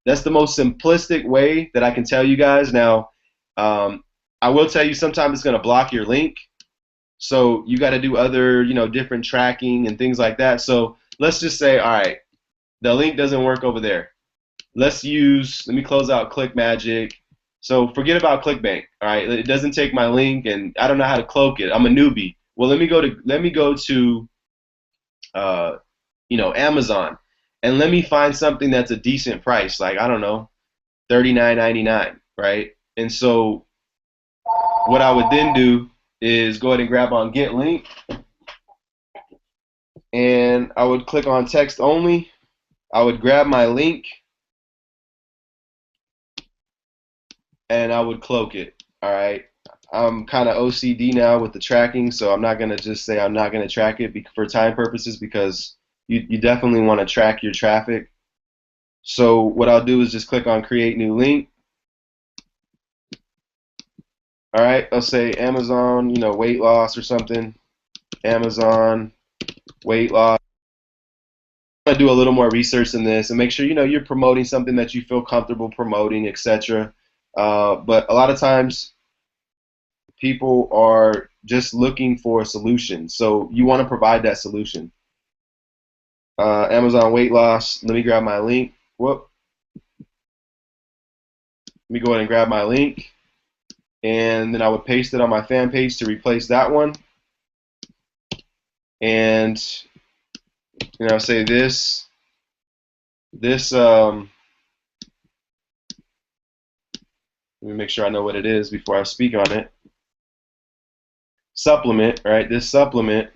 That's the most simplistic way that I can tell you guys. Now, I will tell you sometimes it's going to block your link, so you got to do other, different tracking and things like that. So let's just say, all right, the link doesn't work over there. Let me close out ClickMagick. So forget about ClickBank, all right? It doesn't take my link, and I don't know how to cloak it. I'm a newbie. Well, let me go to Amazon, and let me find something that's a decent price, like, I don't know, $39.99, right? And so what I would then do is go ahead and grab on Get Link, and I would click on Text Only. I would grab my link, and I would cloak it. All right. I'm kind of OCD now with the tracking, so I'm not going to just say I'm not going to track it for time purposes, because you definitely want to track your traffic. So what I'll do is just click on Create New Link. All right, I'll say Amazon, weight loss or something. Amazon weight loss. I'm going to do a little more research in this and make sure you're promoting something that you feel comfortable promoting, etc. But a lot of times people are just looking for a solution, so you want to provide that solution. Amazon weight loss. Let me grab my link. Whoop. Let me go ahead and grab my link, and then I would paste it on my fan page to replace that one. And say this let me make sure I know what it is before I speak on it. Supplement, right? This supplement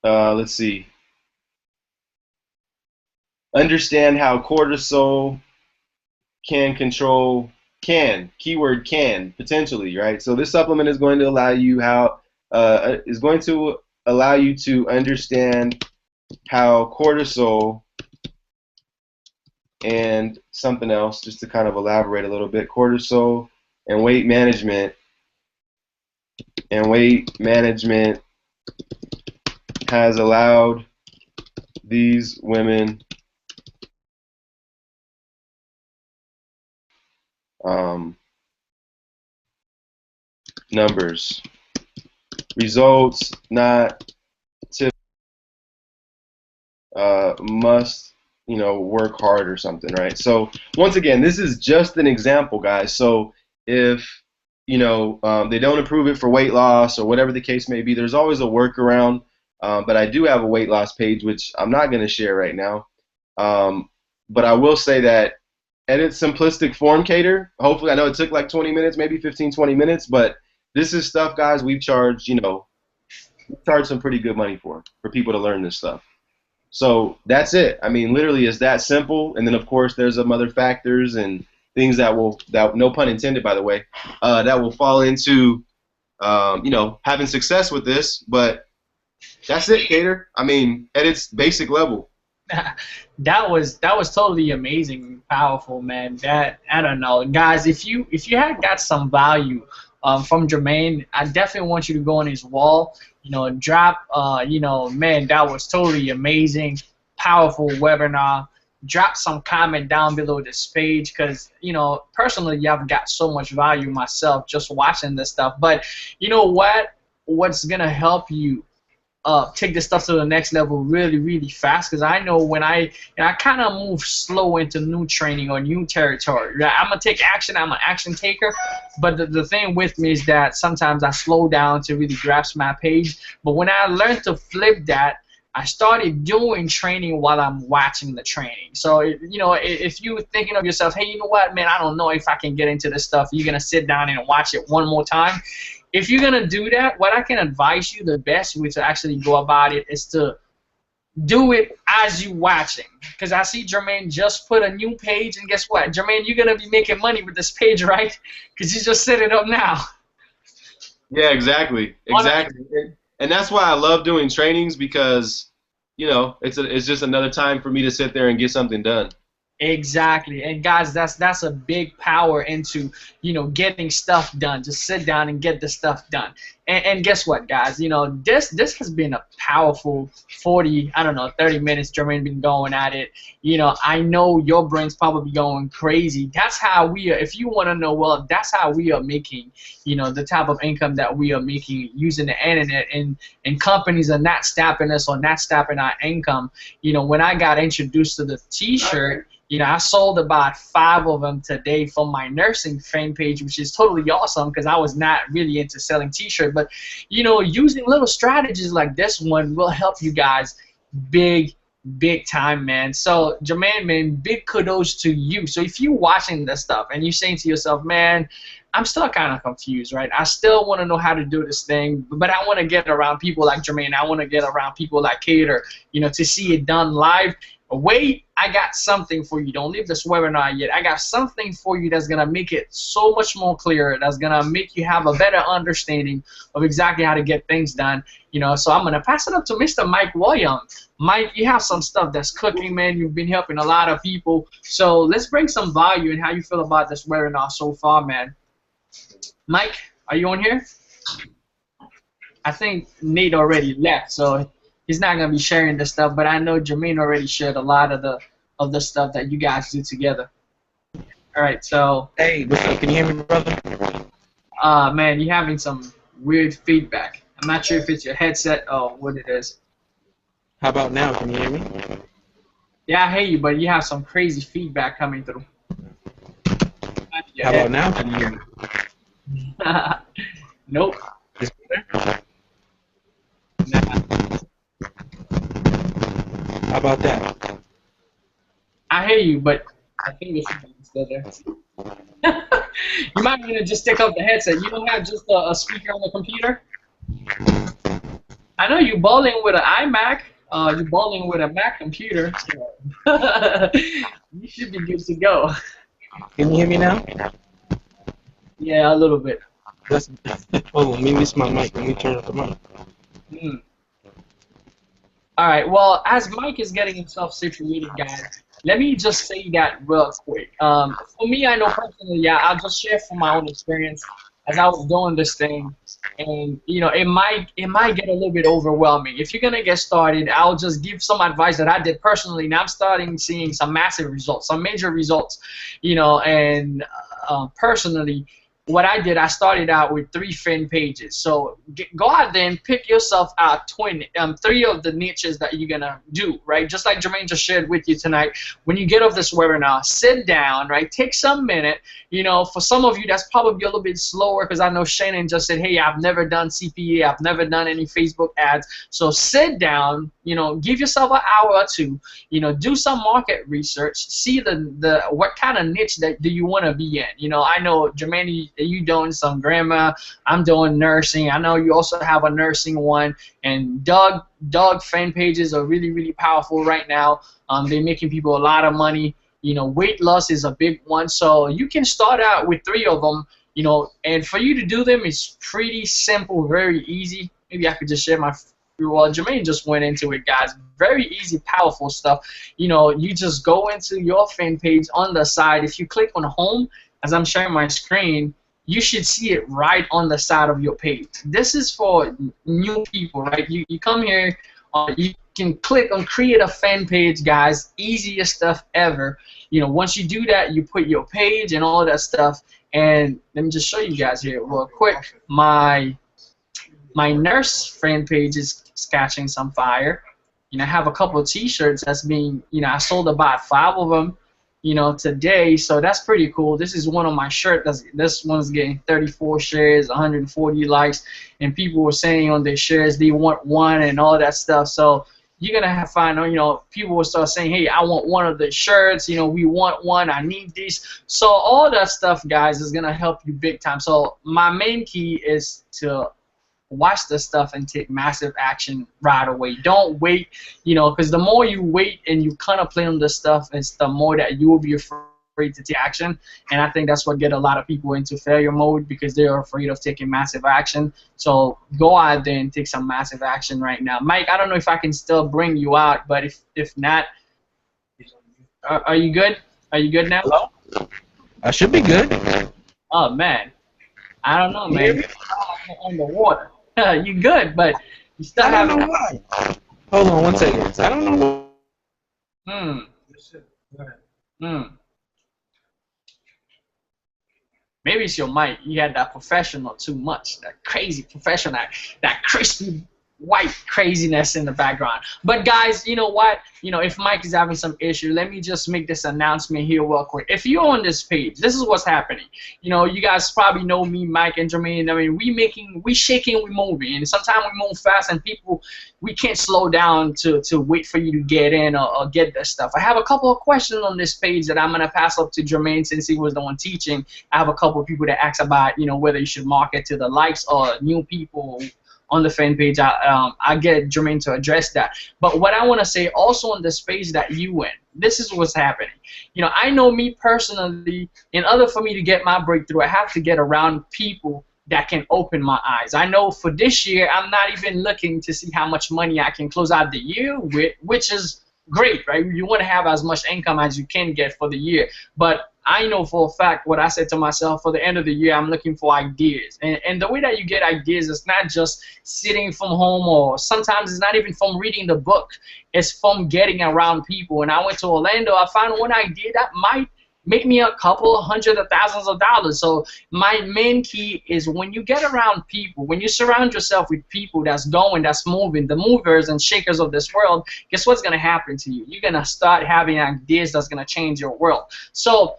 let's see. Understand how cortisol can control, keyword can, potentially, right? So this supplement is going to allow you to understand how cortisol and something else, just to kind of elaborate a little bit, cortisol and weight management has allowed these women numbers. Results not tip. Must, you know, work hard or something, right? So once again, this is just an example, guys. So if you know they don't approve it for weight loss or whatever the case may be, there's always a workaround. But I do have a weight loss page, which I'm not going to share right now. But I will say that at its simplistic form, Keder, hopefully, I know it took like 20 minutes, maybe 15, 20 minutes, but this is stuff, guys, we've charged, you know, we've charged some pretty good money for people to learn this stuff. So that's it. I mean, literally, it's that simple. And then, of course, there's some other factors and things that no pun intended, by the way, that will fall into, you know, having success with this. But that's it, Keder. I mean, at its basic level. That was totally amazing, powerful, man. That, I don't know, guys. If you had got some value from Jermaine, I definitely want you to go on his wall. You know, drop. You know, man, that was totally amazing, powerful webinar. Drop some comment down below this page, because you know, personally, I've got so much value myself just watching this stuff. But you know what? What's gonna help you take this stuff to the next level really, really fast? Because I know when I kind of move slow into new training or new territory. Right? I'm gonna take action. I'm an action taker. But the thing with me is that sometimes I slow down to really grasp my page. But when I learned to flip that, I started doing training while I'm watching the training. So, you know, if you're thinking of yourself, hey, you know what, man, I don't know if I can get into this stuff, you're going to sit down and watch it one more time. If you're going to do that, what I can advise you, the best way to actually go about it is to do it as you watching. Because I see Jermaine just put a new page, and guess what? Jermaine, you're going to be making money with this page, right? Because you just set it up now. Yeah, exactly. Exactly. And that's why I love doing trainings, because, you know, it's just another time for me to sit there and get something done. Exactly. And guys, that's a big power into, you know, getting stuff done. Just sit down and get the stuff done. And guess what, guys? You know, this has been a powerful 40, I don't know, 30 minutes Jermaine been going at it. You know, I know your brain's probably going crazy. That's how we are. If you want to know, well, that's how we are making, you know, the type of income that we are making using the internet, and companies are not stopping us or not stopping our income. You know, when I got introduced to the T-shirt, you know, I sold about 5 of them today from my nursing fan page, which is totally awesome because I was not really into selling T-shirts. But, you know, using little strategies like this one will help you guys big time, man. So, Jermaine, man, big kudos to you. So if you're watching this stuff and you're saying to yourself, man, I'm still kind of confused, right? I still want to know how to do this thing, but I want to get around people like Jermaine. I want to get around people like Keder, you know, to see it done live. Wait, I got something for you. Don't leave this webinar yet. I got something for you that's going to make it so much more clear. That's going to make you have a better understanding of exactly how to get things done. You know, so I'm going to pass it up to Mr. Mike Williams. Mike, you have some stuff that's cooking, man. You've been helping a lot of people. So let's bring some value and how you feel about this webinar so far, man. Mike, are you on here? I think Nate already left, so he's not gonna be sharing this stuff. But I know Jermaine already shared a lot of the stuff that you guys do together. All right, so Hey, what's up? Can you hear me, brother? man, you're having some weird feedback. I'm not sure if it's your headset or what it is. How about now? Can you hear me? Yeah, I hear you, but you have some crazy feedback coming through. How about now? Can you hear me? Nope. Is it better? Nah. How about that? I hear you, but I think the feedback is still there. You might want to just stick up the headset. You don't have just a speaker on the computer? I know you're bowling with an iMac. You're bowling with a Mac computer. So you should be good to go. Can you hear me now? Yeah, a little bit. Oh, maybe it's my mic. Let me turn up the mic. All right. Well, as Mike is getting himself situated, guys, let me just say that real quick. For me, I know personally, yeah, I'll just share from my own experience. as I was doing this thing, and it might get a little bit overwhelming. If you're gonna get started, I'll just give some advice that I did personally, and I'm starting seeing some massive results, some major results, and personally. What I did, I started out with 3 fan pages. So go out there and pick yourself out 3 of the niches that you're gonna do, right? Just like Jermaine just shared with you tonight. When you get off this webinar, sit down, right? Take some minute. For some of you, that's probably a little bit slower because I know Shannon just said, hey, I've never done CPA, I've never done any Facebook ads. So sit down, give yourself an hour or two, do some market research, see the what kind of niche that do you want to be in. I know Jermaine, you doing some grammar, I'm doing nursing. I know you also have a nursing one, and Doug fan pages are really, really powerful right now. They're making people a lot of money. Weight loss is a big one, so you can start out with 3 of them. And for you to do them, it's pretty simple, very easy. Maybe I could just share my. Well, Jermaine just went into it, guys. Very easy, powerful stuff. You just go into your fan page on the side. If you click on home, as I'm sharing my screen, you should see it right on the side of your page. This is for new people, right? You come here, you can click on create a fan page, guys. Easiest stuff ever. Once you do that, you put your page and all that stuff. And let me just show you guys here real quick. My nurse fan page is catching some fire. I have a couple of T-shirts that's being, I sold about 5 of them, today. So that's pretty cool. This is one of my shirts. This one's getting 34 shares, 140 likes, and people were saying on their shares they want one and all that stuff. So you're gonna have fun. People will start saying, hey, I want one of the shirts. We want one. I need these. So all that stuff, guys, is gonna help you big time. So my main key is to watch this stuff and take massive action right away. Don't wait, because the more you wait and you contemplate on this stuff, it's the more that you will be afraid to take action. And I think that's what get a lot of people into failure mode, because they're afraid of taking massive action. So go out there and take some massive action right now. Mike, I don't know if I can still bring you out, but if not, are you good? Are you good now? Hello? I should be good. Oh, man. I don't know, man. You're underwater. You good, but you still have. I don't know why. Hold on 1 second. I don't know. Maybe it's your mic. You had that professional too much, that crazy professional, that crispy white craziness in the background. But guys, you know what? If Mike is having some issue, let me just make this announcement here real quick. If you're on this page, this is what's happening. You guys probably know me, Mike and Jermaine. I mean, we shaking, we moving, and sometimes we move fast, and we can't slow down to wait for you to get in or get this stuff. I have a couple of questions on this page that I'm gonna pass up to Jermaine since he was the one teaching. I have a couple of people that ask about whether you should market to the likes or new people on the fan page. I get Jermaine to address that. But what I want to say also on this page that you win, this is what's happening. I know me personally, in order for me to get my breakthrough, I have to get around people that can open my eyes. I know for this year, I'm not even looking to see how much money I can close out the year with, which is great, right? You want to have as much income as you can get for the year. But I know for a fact what I said to myself, for the end of the year, I'm looking for ideas. And the way that you get ideas is not just sitting from home, or sometimes it's not even from reading the book. It's from getting around people. When I went to Orlando, I found one idea that might make me a couple of hundred of thousands of dollars. So my main key is when you get around people, when you surround yourself with people that's going, that's moving, the movers and shakers of this world, guess what's going to happen to you? You're going to start having ideas that's going to change your world. So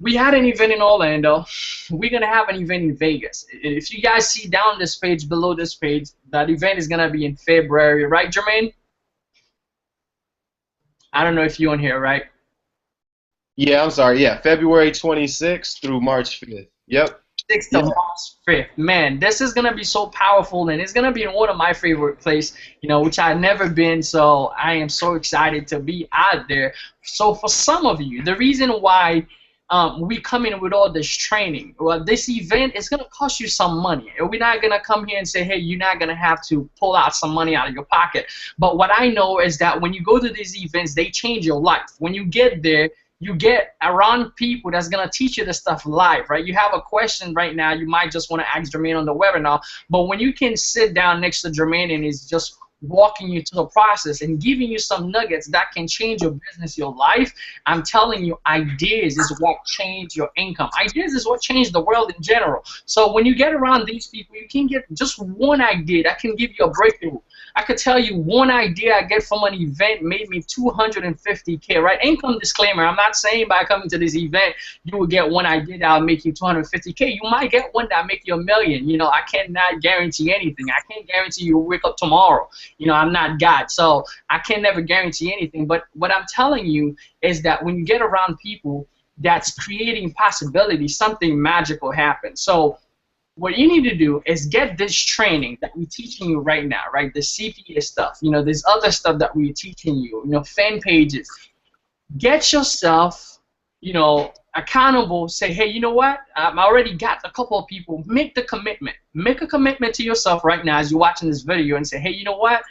we had an event in Orlando. We're going to have an event in Vegas. If you guys see down this page, below this page, that event is going to be in February, right, Jermaine? I don't know if you're on here, right? Yeah, I'm sorry. Yeah, February 26th through March 5th. Yep. 6th to March 5th. Man, this is going to be so powerful, and it's going to be in one of my favorite places, which I've never been, so I am so excited to be out there. So for some of you, the reason why we come in with all this training, well, this event is going to cost you some money. We're not going to come here and say, hey, you're not going to have to pull out some money out of your pocket. But what I know is that when you go to these events, they change your life. When you get there, you get around people that's gonna teach you the stuff live, right? You have a question right now, you might just want to ask Jermaine on the webinar, but when you can sit down next to Jermaine and he's just walking you through the process and giving you some nuggets that can change your business, your life, I'm telling you, ideas is what change your income. Ideas is what changed the world in general. So when you get around these people, you can get just one idea that can give you a breakthrough. I could tell you one idea I get from an event made me 250K, right? Income disclaimer, I'm not saying by coming to this event you will get one idea that will make you 250K. You might get one that will make you $1 million. You know, I cannot guarantee anything. I can't guarantee you'll wake up tomorrow. You know, I'm not God, so I can never guarantee anything. But what I'm telling you is that when you get around people that's creating possibilities, something magical happens. So what you need to do is get this training that we're teaching you right now, right? The CPA stuff, you know, there's other stuff that we're teaching you, you know, fan pages. Get yourself, you know, accountable. Say, hey, you know what? I already got a couple of people. Make the commitment. Make a commitment to yourself right now as you're watching this video and say, hey, you know what?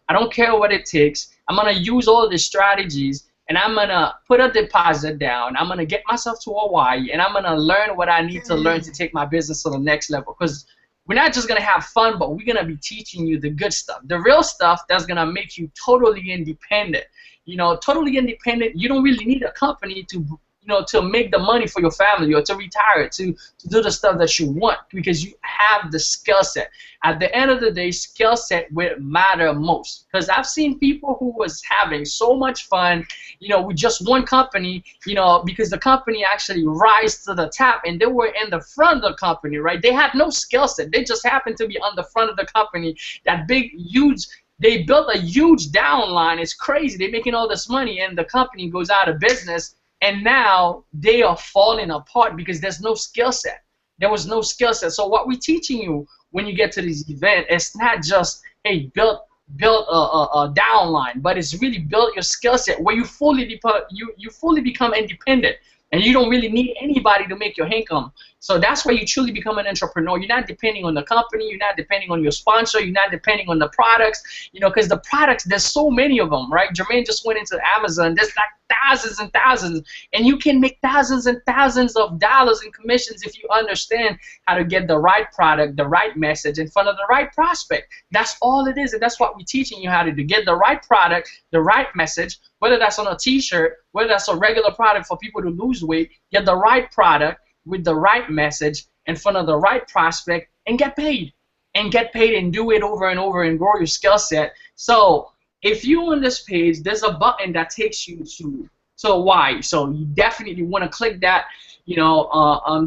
I don't care what it takes. I'm going to use all the strategies, and I'm going to put a deposit down. I'm going to get myself to Hawaii, and I'm going to learn what I need to learn to take my business to the next level. Because we're not just going to have fun, but we're going to be teaching you the good stuff, the real stuff that's going to make you totally independent. You know, totally independent. You don't really need a company to, you know, to make the money for your family or to retire, to do the stuff that you want, because you have the skill set. At the end of the day, skill set will matter most. Because I've seen people who was having so much fun, you know, with just one company, you know, because the company actually rise to the top and they were in the front of the company, right? They had no skill set. They just happened to be on the front of the company, that big, huge. They built a huge downline. It's crazy. They're making all this money and the company goes out of business. And now they are falling apart because there's no skill set. There was no skill set. So what we're teaching you when you get to this event, it's not just, hey, build a downline, but it's really build your skill set where you fully become independent. And you don't really need anybody to make your income. So that's where you truly become an entrepreneur. You're not depending on the company. You're not depending on your sponsor. You're not depending on the products. You know, because the products, there's so many of them, right? Jermaine just went into Amazon. There's like thousands and thousands. And you can make thousands and thousands of dollars in commissions if you understand how to get the right product, the right message in front of the right prospect. That's all it is. And that's what we're teaching you how to do. Get the right product, the right message, whether that's on a t-shirt, whether that's a regular product for people to lose weight, get the right product with the right message in front of the right prospect and get paid. And get paid and do it over and over and grow your skill set. So if you're on this page, there's a button that takes you to Hawaii. So you definitely want to click that. You know,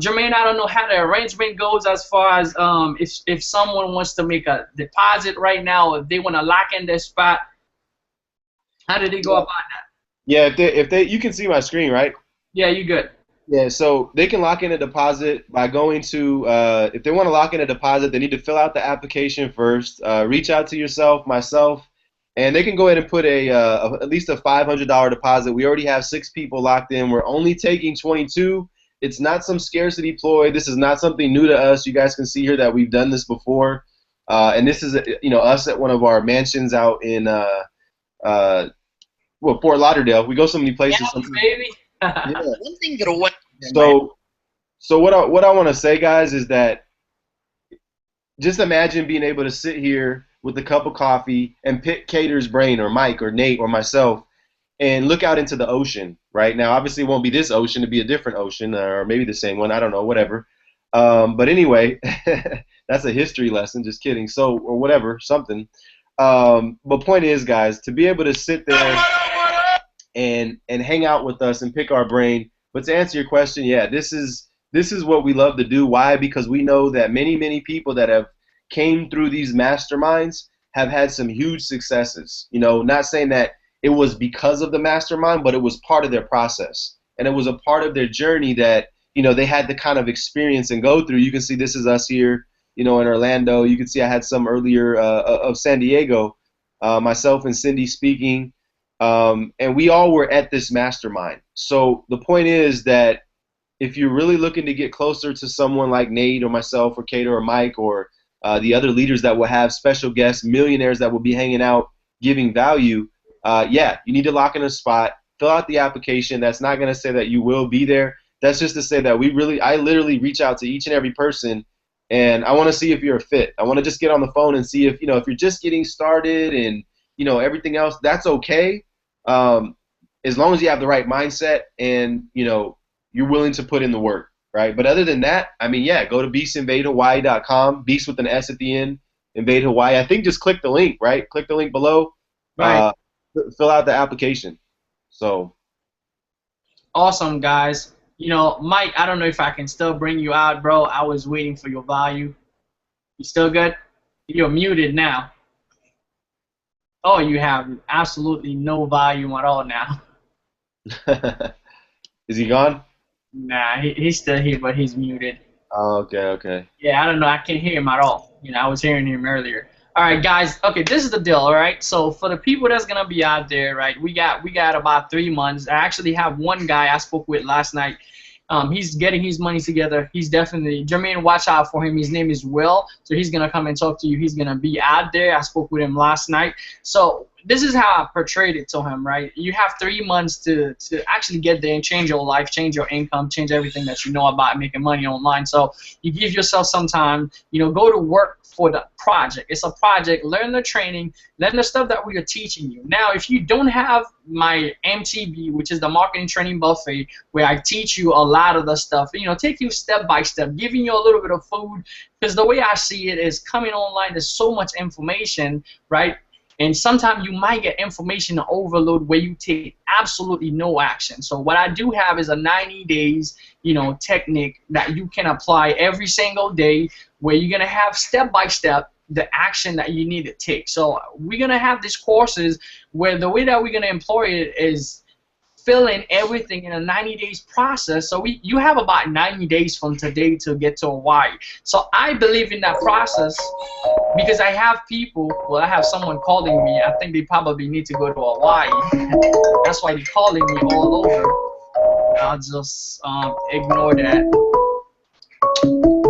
Jermaine, I don't know how the arrangement goes as far as if someone wants to make a deposit right now, if they want to lock in their spot, how do they go about that? Yeah, if they you can see my screen, right? Yeah, you good. Yeah, so they can lock in a deposit by going to, if they want to lock in a deposit, they need to fill out the application first, reach out to myself, and they can go ahead and put at least a $500 deposit. We already have 6 people locked in. We're only taking 22. It's not some scarcity ploy. This is not something new to us. You guys can see here that we've done this before, and this is, you know, us at one of our mansions out in, well, Fort Lauderdale. We go so many places. Yeah, baby. Yeah. One thing that what So what I want to say, guys, is that just imagine being able to sit here with a cup of coffee and pick Keder's brain, or Mike, or Nate, or myself, and look out into the ocean. Right now, obviously, it won't be this ocean; it'll be a different ocean, or maybe the same one. I don't know, whatever. But anyway, that's a history lesson. Just kidding. So, or whatever, something. But point is, guys, to be able to sit there and hang out with us and pick our brain. But to answer your question, yeah, this is what we love to do. Why? Because we know that many people that have came through these masterminds have had some huge successes. You know, not saying that it was because of the mastermind, but it was part of their process, and it was a part of their journey that, you know, they had to kind of experience and go through. You can see this is us here, you know, in Orlando. You can see I had some earlier of San Diego, myself and Cindy speaking. And we all were at this mastermind. So the point is that if you're really looking to get closer to someone like Nate or myself or Keder or Mike or the other leaders that will have special guests, millionaires that will be hanging out giving value, yeah, you need to lock in a spot. fill out the application. That's not going to say that you will be there. That's just to say that I literally reach out to each and every person, and I want to see if you're a fit. I want to just get on the phone and see if, you know, if you're just getting started and, you know, everything else, that's okay. As long as you have the right mindset and, you know, you're willing to put in the work, right? But other than that, I mean, yeah, go to beastinvadehawaii.com, beast with an S at the end, Invade Hawaii. I think just click the link, right? Click the link below. Right. Fill out the application. So. Awesome, guys. You know, Mike, I don't know if I can still bring you out, bro. I was waiting for your value. You still good? You're muted now. Oh, you have absolutely no volume at all now. Is he gone? Nah, he's still here, but he's muted. Oh, okay. Yeah, I don't know. I can't hear him at all. You know, I was hearing him earlier. All right, guys. Okay, this is the deal. All right. So for the people that's gonna be out there, right? We got about 3 months. I actually have one guy I spoke with last night. He's getting his money together. He's definitely, Jermaine, watch out for him. His name is Will. So he's gonna come and talk to you. He's gonna be out there. I spoke with him last night. So this is how I portrayed it to him, right? You have 3 months to actually get there and change your life, change your income, change everything that you know about making money online. So you give yourself some time, you know, go to work for the project. It's a project. Learn the training, learn the stuff that we are teaching you. Now, if you don't have my MTB, which is the Marketing Training Buffet, where I teach you a lot of the stuff, you know, take you step by step, giving you a little bit of food, because the way I see it is coming online, there's so much information, right? And sometimes you might get information overload where you take absolutely no action. So what I do have is a 90 days, you know, technique that you can apply every single day, where you're gonna have step by step the action that you need to take. So we're gonna have these courses where the way that we're gonna employ it is fill in everything in a 90 days process. So you have about 90 days from today to get to Hawaii. So I believe in that process because I have people, well, I have someone calling me. I think they probably need to go to Hawaii. That's why they're calling me all over. I'll just ignore that.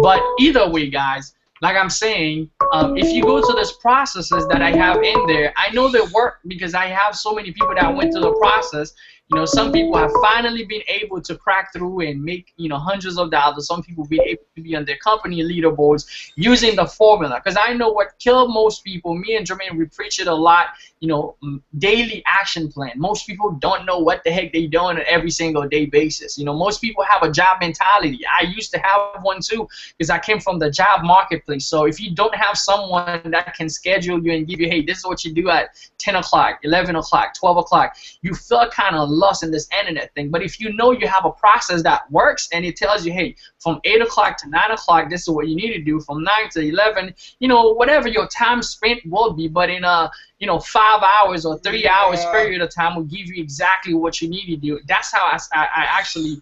But either way, guys, like I'm saying, if you go to these processes that I have in there, I know they work because I have so many people that went through the process. You know, some people have finally been able to crack through and make, you know, hundreds of dollars. Some people be able to be on their company leaderboards using the formula. Because I know what killed most people, me and Jermaine, we preach it a lot, you know, daily action plan. Most people don't know what the heck they're doing on every single day basis. You know, most people have a job mentality. I used to have one too because I came from the job marketplace. So if you don't have someone that can schedule you and give you, hey, this is what you do at 10 o'clock, 11 o'clock, 12 o'clock, you feel kind of lost in this internet thing. But if you know you have a process that works and it tells you, hey, from 8 o'clock to 9 o'clock, this is what you need to do. From 9 to 11, you know, whatever your time spent will be, but in a, you know, 5 hours or 3 hours period of time will give you exactly what you need to do. That's how I actually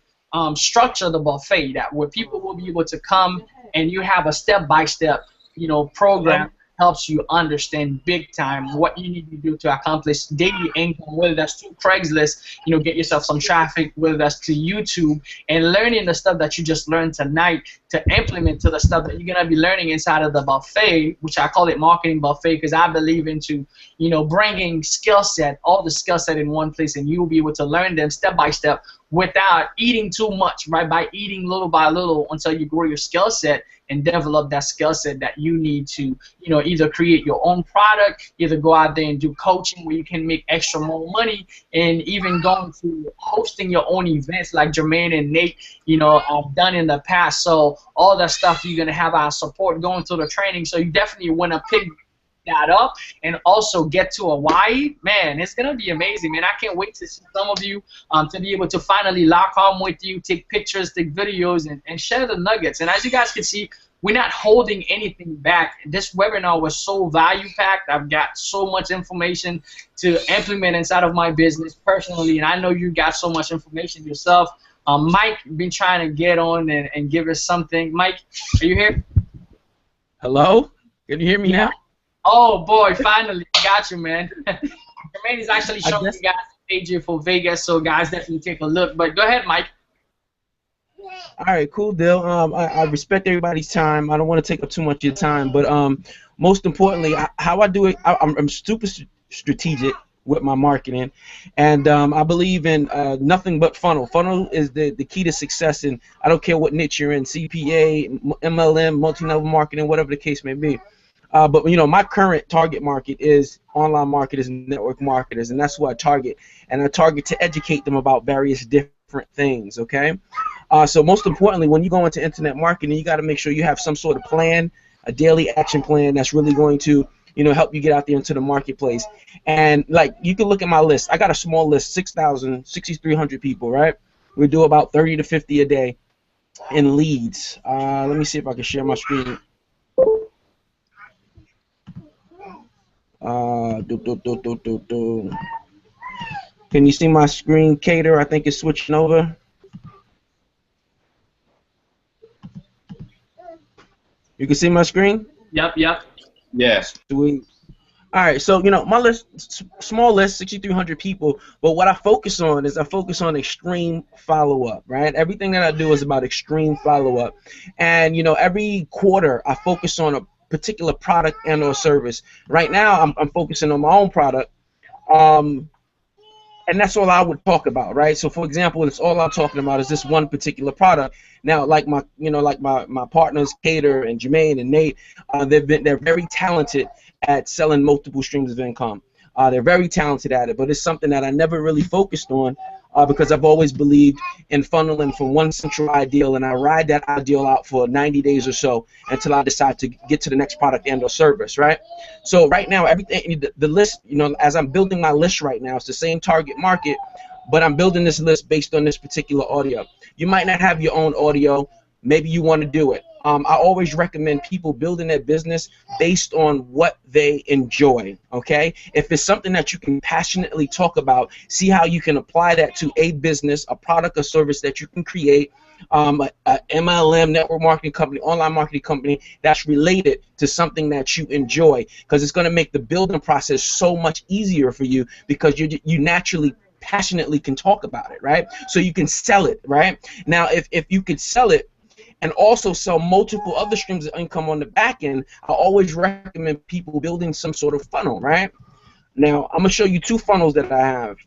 structure the buffet, that where people will be able to come and you have a step-by-step, you know, program helps you understand big time what you need to do to accomplish daily income, whether that's through Craigslist, you know, get yourself some traffic, whether that's to YouTube, and learning the stuff that you just learned tonight to implement to the stuff that you're going to be learning inside of the buffet, which I call it marketing buffet because I believe into, you know, bringing skill set, all the skill set in one place, and you'll be able to learn them step by step without eating too much, right? By eating little by little until you grow your skill set and develop that skill set that you need to, you know, either create your own product, either go out there and do coaching where you can make extra more money, and even going to hosting your own events like Jermaine and Nate, you know, have done in the past. So all that stuff, you're going to have our support going through the training. So you definitely want to pick that up and also get to Hawaii. Man, it's gonna be amazing, man. I can't wait to see some of you to be able to finally lock arm with you, take pictures, take videos, and share the nuggets. And as you guys can see, we're not holding anything back. This webinar was so value packed. I've got so much information to implement inside of my business personally, and I know you got so much information yourself. Mike been trying to get on and give us something. Mike, are you here? Hello? Can you hear me now? Oh boy, finally got you, man. Jermaine is actually showing you guys the page here for Vegas, so guys definitely take a look. But go ahead, Mike. All right, cool deal. I respect everybody's time. I don't want to take up too much of your time, but most importantly, how I do it, I'm super strategic. with my marketing, and I believe in nothing but funnel. Funnel is the key to success, and I don't care what niche you're in, CPA, MLM, multi-level marketing, whatever the case may be. But you know, my current target market is online marketers and network marketers, and that's who I target. And I target to educate them about various different things. Okay. So most importantly, when you go into internet marketing, you got to make sure you have some sort of plan, a daily action plan that's really going to, you know, help you get out there into the marketplace. And like, you can look at my list. I got a small list, 6,300 people, right? We do about 30 to 50 a day in leads. Let me see if I can share my screen. Can you see my screen, Keder? I think it's switching over. You can see my screen? Yep, yep. Yes. Sweet. All right, so you know my list, small list, 6,300 people. But what I focus on is I focus on extreme follow-up, right? Everything that I do is about extreme follow-up, and you know every quarter I focus on a particular product and/or service. Right now I'm focusing on my own product, and that's all I would talk about, right? So for example, it's all I'm talking about is this one particular product. Now, like my, you know, like my partners, Keder and Jermaine and Nate, they're very talented at selling multiple streams of income. They're very talented at it, but it's something that I never really focused on because I've always believed in funneling from one central ideal, and I ride that ideal out for 90 days or so until I decide to get to the next product and or service, right? So right now, everything, the list, you know, as I'm building my list right now, it's the same target market, but I'm building this list based on this particular audio. You might not have your own audio. Maybe you want to do it. I always recommend people building their business based on what they enjoy, okay? If it's something that you can passionately talk about, see how you can apply that to a business, a product or service that you can create, a MLM, network marketing company, online marketing company that's related to something that you enjoy, because it's going to make the building process so much easier for you because you naturally passionately can talk about it, right? So you can sell it, right? Now, if you could sell it and also sell multiple other streams of income on the back end, I always recommend people building some sort of funnel, right? Now, I'm going to show you two funnels that I have.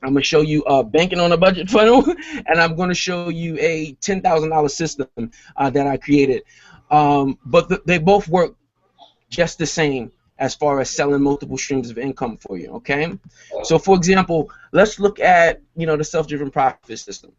I'm going to show you a banking on a budget funnel, and I'm going to show you a $10,000 system that I created. But they both work just the same as far as selling multiple streams of income for you, okay? So, for example, let's look at, you know, the self-driven profit system.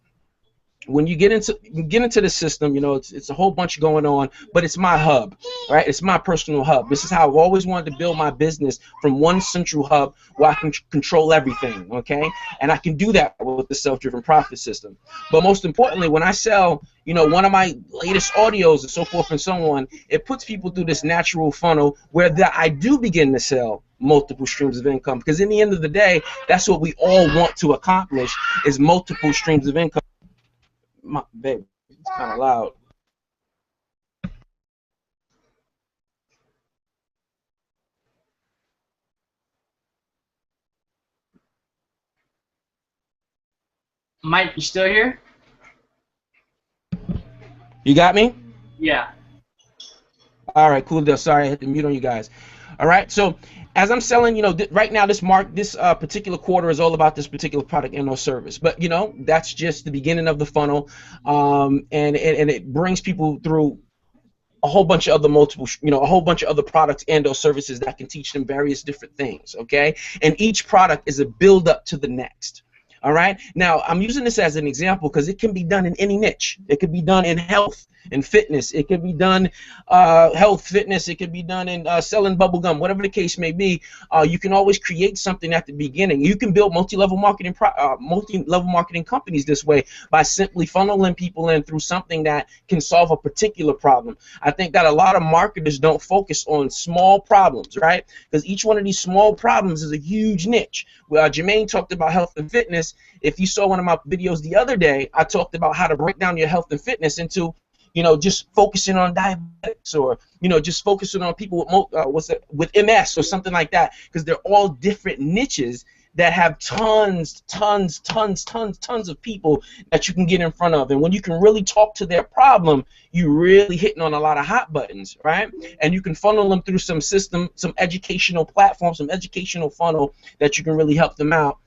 When you get into the system, you know, it's a whole bunch going on, but it's my hub, right? It's my personal hub. This is how I've always wanted to build my business, from one central hub where I can control everything, okay? And I can do that with the self-driven profit system. But most importantly, when I sell, you know, one of my latest audios and so forth and so on, it puts people through this natural funnel where I do begin to sell multiple streams of income, because in the end of the day, that's what we all want to accomplish, is multiple streams of income. Babe, it's kind of loud. Mike, you still here? You got me? Yeah. All right, cool deal. Sorry, I hit the mute on you guys. All right, so as I'm selling, you know, right now this particular quarter is all about this particular product and or service. But you know, that's just the beginning of the funnel, and it brings people through a whole bunch of other a whole bunch of other products and or services that can teach them various different things. Okay, and each product is a build up to the next. All right. Now, I'm using this as an example because it can be done in any niche. It could be done in health and fitness. It could be done health, fitness. It could be done in selling bubble gum, whatever the case may be. You can always create something at the beginning. You can build multi-level marketing companies this way by simply funneling people in through something that can solve a particular problem. I think that a lot of marketers don't focus on small problems, right? Because each one of these small problems is a huge niche. Jermaine talked about health and fitness. If you saw one of my videos the other day, I talked about how to break down your health and fitness into, you know, just focusing on diabetics, or, you know, just focusing on people with MS or something like that, because they're all different niches that have tons of people that you can get in front of. And when you can really talk to their problem, you're really hitting on a lot of hot buttons, right? And you can funnel them through some system, some educational platform, some educational funnel that you can really help them out.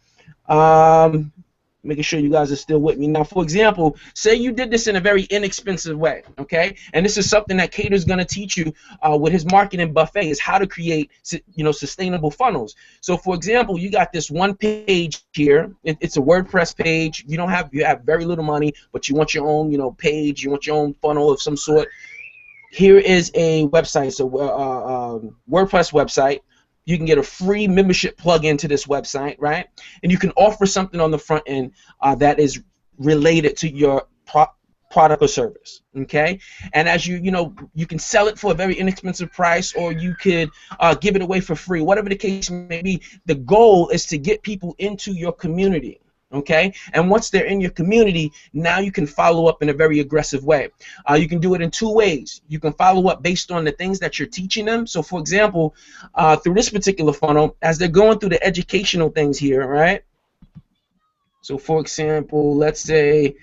Making sure you guys are still with me. Now, for example, say you did this in a very inexpensive way, okay? And this is something that Keder's going to teach you with his marketing buffet, is how to create, sustainable funnels. So, for example, you got this one page here. It's a WordPress page. You have very little money, but you want your own, page. You want your own funnel of some sort. Here is a website. So, WordPress website. You can get a free membership plug-in to this website, right? And you can offer something on the front end that is related to your product or service, okay? And as you can sell it for a very inexpensive price, or you could give it away for free. Whatever the case may be, the goal is to get people into your community, okay? And once they're in your community, now you can follow up in a very aggressive way. You can do it in two ways. You can follow up based on the things that you're teaching them. So, for example, through this particular funnel, as they're going through the educational things here, right? So, for example, let's say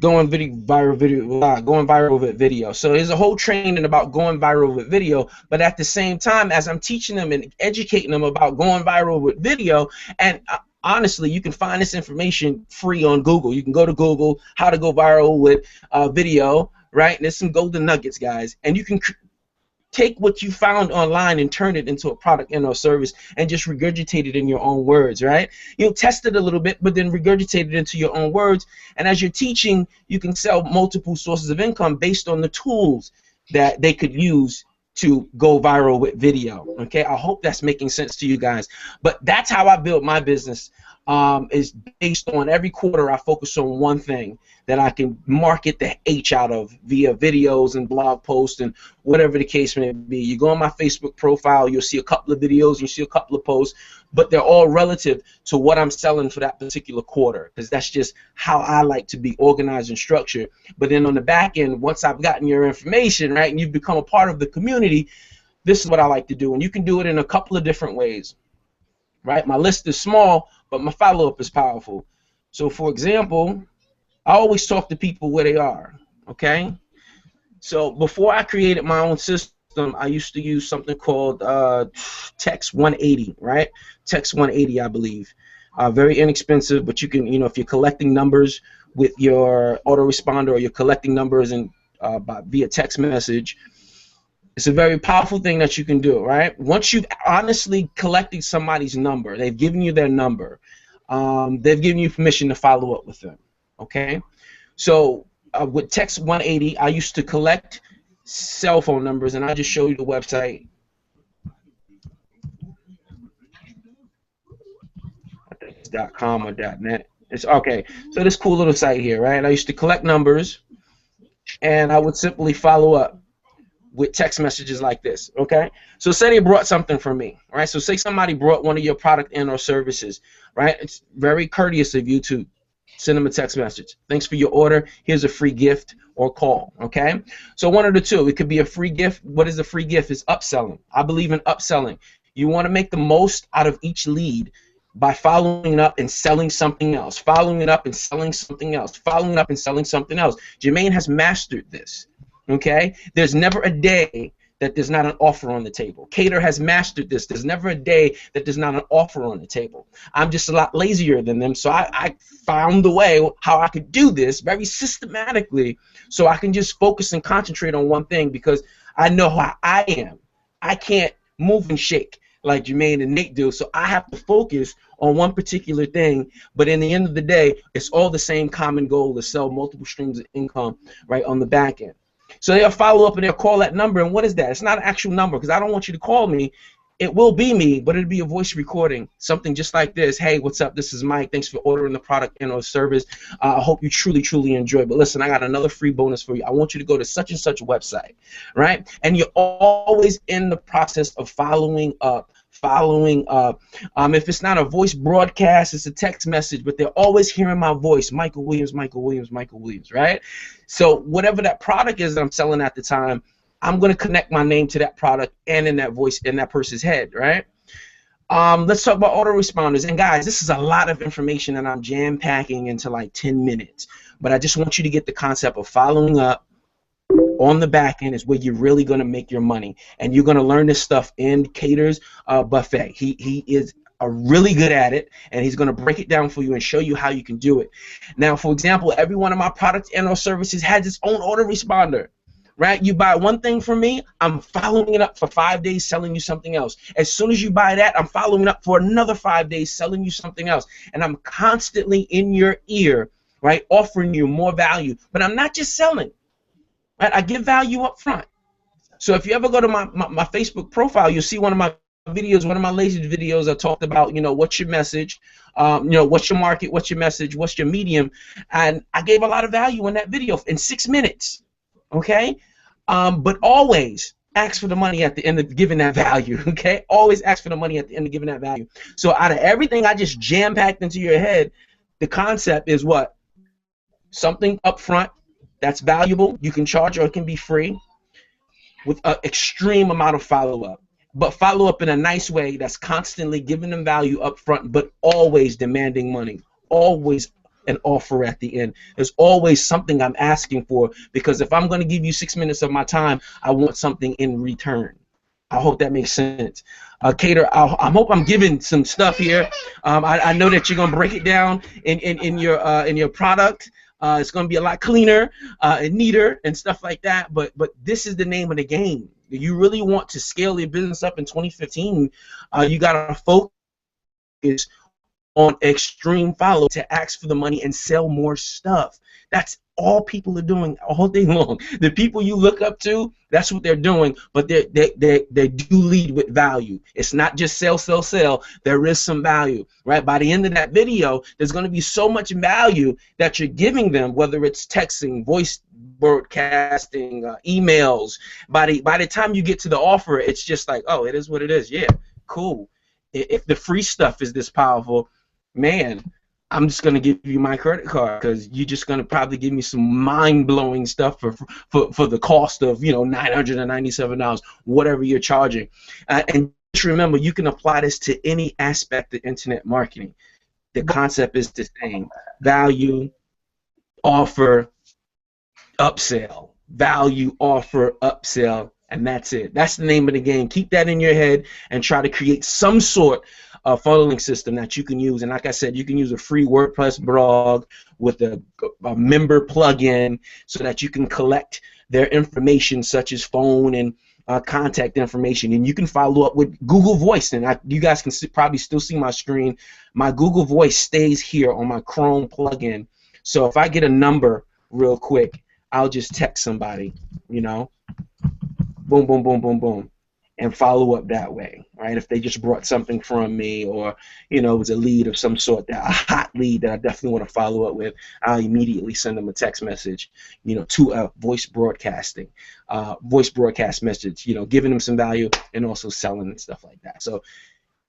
going viral with video. So there's a whole training about going viral with video, but at the same time, as I'm teaching them and educating them about going viral with video, and honestly, you can find this information free on Google. You can go to Google, how to go viral with video, right? And there's some golden nuggets, guys. And you can take what you found online and turn it into a product and or service and just regurgitate it in your own words, right? You'll test it a little bit, but then regurgitate it into your own words. And as you're teaching, you can sell multiple sources of income based on the tools that they could use to go viral with video, okay? I hope that's making sense to you guys. But that's how I build my business, is based on every quarter I focus on one thing that I can market the H out of via videos and blog posts and whatever the case may be. You go on my Facebook profile, you'll see a couple of videos, you'll see a couple of posts, but they're all relative to what I'm selling for that particular quarter, because that's just how I like to be organized and structured. But then on the back end, once I've gotten your information, right, and you've become a part of the community, this is what I like to do. And you can do it in a couple of different ways, right? My list is small, but my follow-up is powerful. So, for example, I always talk to people where they are, okay? So before I created my own system, I used to use something called Text 180, right? Text 180, I believe. Very inexpensive, but you can, if you're collecting numbers with your autoresponder, or you're collecting numbers via text message, it's a very powerful thing that you can do, right? Once you've honestly collected somebody's number, they've given you their number, they've given you permission to follow up with them. Okay, so with Text 180, I used to collect cell phone numbers, and I'll just show you the website. I think it's .com or .net. It's okay. So this cool little site here, right? I used to collect numbers, and I would simply follow up with text messages like this. Okay, so say they brought something from me, right? So say somebody brought one of your product and or services, right? It's very courteous of you to send them a text message. Thanks for your order. Here's a free gift, or call, okay? So one of the two. It could be a free gift. What is a free gift? It's upselling. I believe in upselling. You want to make the most out of each lead by following up and selling something else, following it up and selling something else, following it up and selling something else. Jermaine has mastered this, okay? There's never a day that there's not an offer on the table. Keder has mastered this. There's never a day that there's not an offer on the table. I'm just a lot lazier than them, so I found the way how I could do this very systematically, so I can just focus and concentrate on one thing, because I know how I am. I can't move and shake like Jermaine and Nate do, so I have to focus on one particular thing, but in the end of the day, it's all the same common goal, to sell multiple streams of income right on the back end. So they'll follow up and they'll call that number, and what is that? It's not an actual number, because I don't want you to call me. It will be me, but it'll be a voice recording, something just like this. Hey, what's up? This is Mike. Thanks for ordering the product and or service. I hope you truly enjoy. But listen, I got another free bonus for you. I want you to go to such and such website, right? And you're always in the process of following up. If it's not a voice broadcast, it's a text message, but they're always hearing my voice, Michael Williams, right? So whatever that product is that I'm selling at the time, I'm going to connect my name to that product and in that voice in that person's head, right? Let's talk about autoresponders. And guys, this is a lot of information that I'm jam-packing into like 10 minutes. But I just want you to get the concept of following up on the back end is where you're really going to make your money. And you're going to learn this stuff in Keder's buffet. He is really good at it, and he's going to break it down for you and show you how you can do it. Now, for example, every one of my products and or services has its own autoresponder. Right? You buy one thing from me, I'm following it up for 5 days, selling you something else. As soon as you buy that, I'm following it up for another 5 days, selling you something else. And I'm constantly in your ear, right, offering you more value. But I'm not just selling. Right? I give value up front. So if you ever go to my Facebook profile, you'll see one of my videos, one of my latest videos. I talked about, what's your message, what's your market, what's your message, what's your medium, and I gave a lot of value in that video in 6 minutes. Okay. But always ask for the money at the end of giving that value, okay? Always ask for the money at the end of giving that value. So out of everything I just jam-packed into your head, the concept is what? Something up front that's valuable, you can charge or it can be free, with an extreme amount of follow-up. But follow up in a nice way that's constantly giving them value up front, but always demanding money. Always an offer at the end. There's always something I'm asking for, because if I'm going to give you 6 minutes of my time, I want something in return. I hope that makes sense. Keder, I hope I'm giving some stuff here. I know that you're going to break it down in your product. It's going to be a lot cleaner and neater and stuff like that. But this is the name of the game. You really want to scale your business up in 2015. You got to focus on extreme follow to ask for the money and sell more stuff. That's all people are doing all day long. The people you look up to, that's what they're doing, but they do lead with value. It's not just sell, sell, sell. There is some value, right? By the end of that video, there's going to be so much value that you're giving them, whether it's texting, voice broadcasting, emails. By the time you get to the offer, it's just like, oh, it is what it is. Yeah, cool. If the free stuff is this powerful, man, I'm just going to give you my credit card, because you're just going to probably give me some mind-blowing stuff for the cost of, $997, whatever you're charging. And just remember, you can apply this to any aspect of internet marketing. The concept is the same. Value, offer, upsell. Value, offer, upsell, and that's it. That's the name of the game. Keep that in your head and try to create some sort a funneling system that you can use. And like I said, you can use a free WordPress blog with a member plugin so that you can collect their information, such as phone and contact information. And you can follow up with Google Voice. And you guys can probably still see my screen. My Google Voice stays here on my Chrome plugin. So if I get a number real quick, I'll just text somebody, boom, boom, boom, boom, boom, and follow up that way, right? If they just brought something from me, or it was a lead of some sort, a hot lead that I definitely want to follow up with, I'll immediately send them a text message, to a voice broadcast message, giving them some value and also selling and stuff like that. So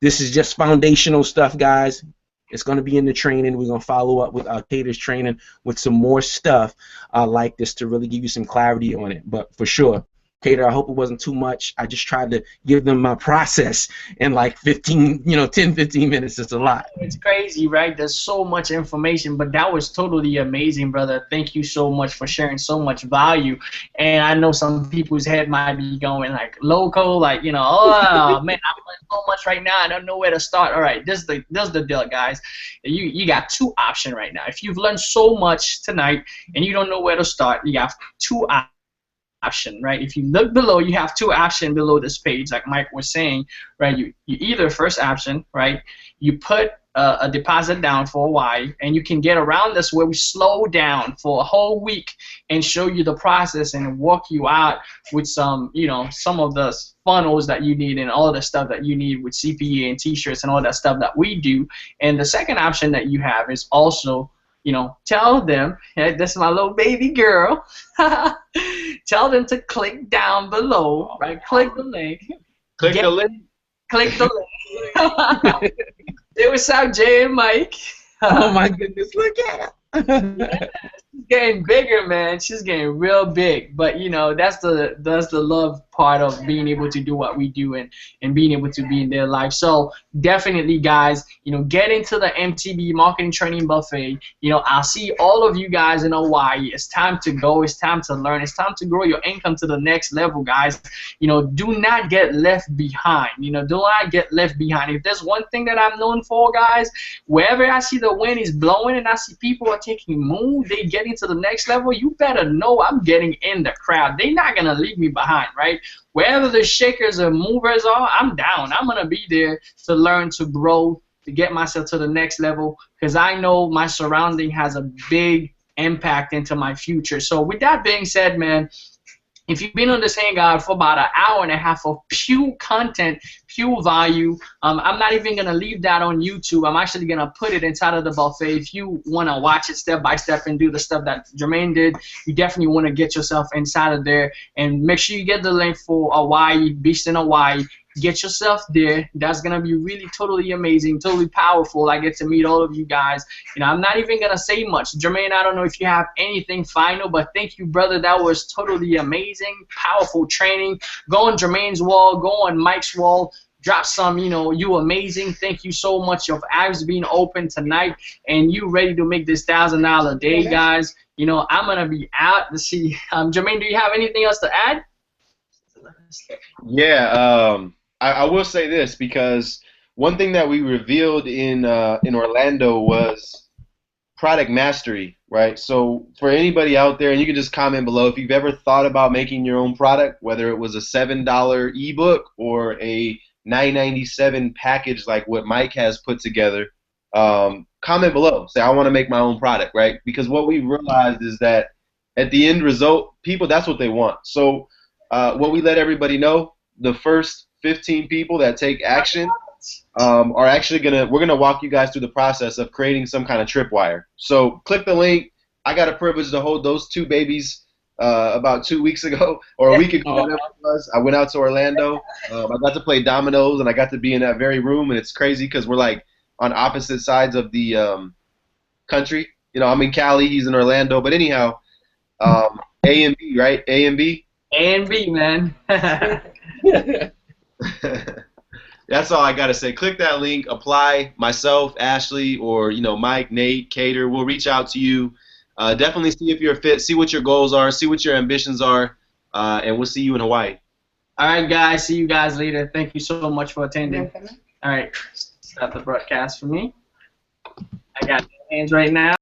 this is just foundational stuff, guys. It's going to be in the training. We're going to follow up with Keder's training with some more stuff like this to really give you some clarity on it. But for sure, Keder, I hope it wasn't too much. I just tried to give them my process in like 10, 15 minutes. It's a lot. It's crazy, right? There's so much information, but that was totally amazing, brother. Thank you so much for sharing so much value. And I know some people's head might be going like loco, like, oh, man, I've learned so much right now. I don't know where to start. All right, this is the deal, guys. You got two options right now. If you've learned so much tonight and you don't know where to start, you have two option, right? If you look below, you have two options below this page, like Mike was saying, right? You either first option, right? You put a deposit down for a while, and you can get around this where we slow down for a whole week and show you the process and walk you out with some, some of the funnels that you need and all the stuff that you need with CPA and t-shirts and all that stuff that we do. And the second option that you have is also, tell them, hey, this is my little baby girl. Tell them to click down below, right? Click the link. Click the link. Click the link. Say what's up, Jay and Mike. Oh my goodness, look at it. getting bigger, man. She's getting real big. But you know, that's the love part of being able to do what we do and being able to be in their life. So definitely, guys, you know, get into the MTB Marketing Training Buffet. You know, I'll see all of you guys in Hawaii. It's time to go. It's time to learn. It's time to grow your income to the next level, guys. You know, do not get left behind. You know, do not get left behind. If there's one thing that I'm known for, guys, wherever I see the wind is blowing and I see people are taking move, they getting to the next level, you better know I'm getting in the crowd. They're not gonna leave me behind, right? Wherever the shakers or movers are, I'm down. I'm gonna be there to learn, to grow, to get myself to the next level, because I know my surrounding has a big impact into my future. So with that being said, man, if you've been on this hangout for about an hour and a half of pure content, pure value, I'm not even going to leave that on YouTube. I'm actually going to put it inside of the buffet. If you want to watch it step by step and do the stuff that Jermaine did, you definitely want to get yourself inside of there. And make sure you get the link for Hawaii, Beast in Hawaii. Get yourself there. That's going to be really totally amazing, totally powerful. I get to meet all of you guys. You know, I'm not even going to say much. Jermaine, I don't know if you have anything final, but thank you, brother. That was totally amazing, powerful training. Go on Jermaine's wall. Go on Mike's wall. Drop some, you know, you amazing. Thank you so much. Your eyes being open tonight, and you ready to make this $1,000 a day, guys. You know, I'm going to be out to see. Jermaine, do you have anything else to add? Yeah, I will say this, because one thing that we revealed in Orlando was product mastery, right? So for anybody out there, and you can just comment below if you've ever thought about making your own product, whether it was a $7 ebook or a $9.97 package like what Mike has put together. Comment below. Say, I want to make my own product, right? Because what we realized is that at the end result, people, that's what they want. So what we let everybody know, the first 15 people that take action are actually we're gonna walk you guys through the process of creating some kind of tripwire. So click the link. I got a privilege to hold those two babies about 2 weeks ago, or a week ago, whatever it was. I went out to Orlando. I got to play dominoes, and I got to be in that very room, and it's crazy because we're like on opposite sides of the country. You know, I'm in Cali, he's in Orlando, but anyhow, A and B, right? A and B? A and B, man. That's all I gotta say. Click that link, apply. Myself, Ashley, or you know, Mike, Nate, Keder, we'll reach out to you. Definitely see if you're fit, see what your goals are, see what your ambitions are, and we'll see you in Hawaii. All right, guys. See you guys later. Thank you so much for attending. All right, stop the broadcast for me. I got hands right now.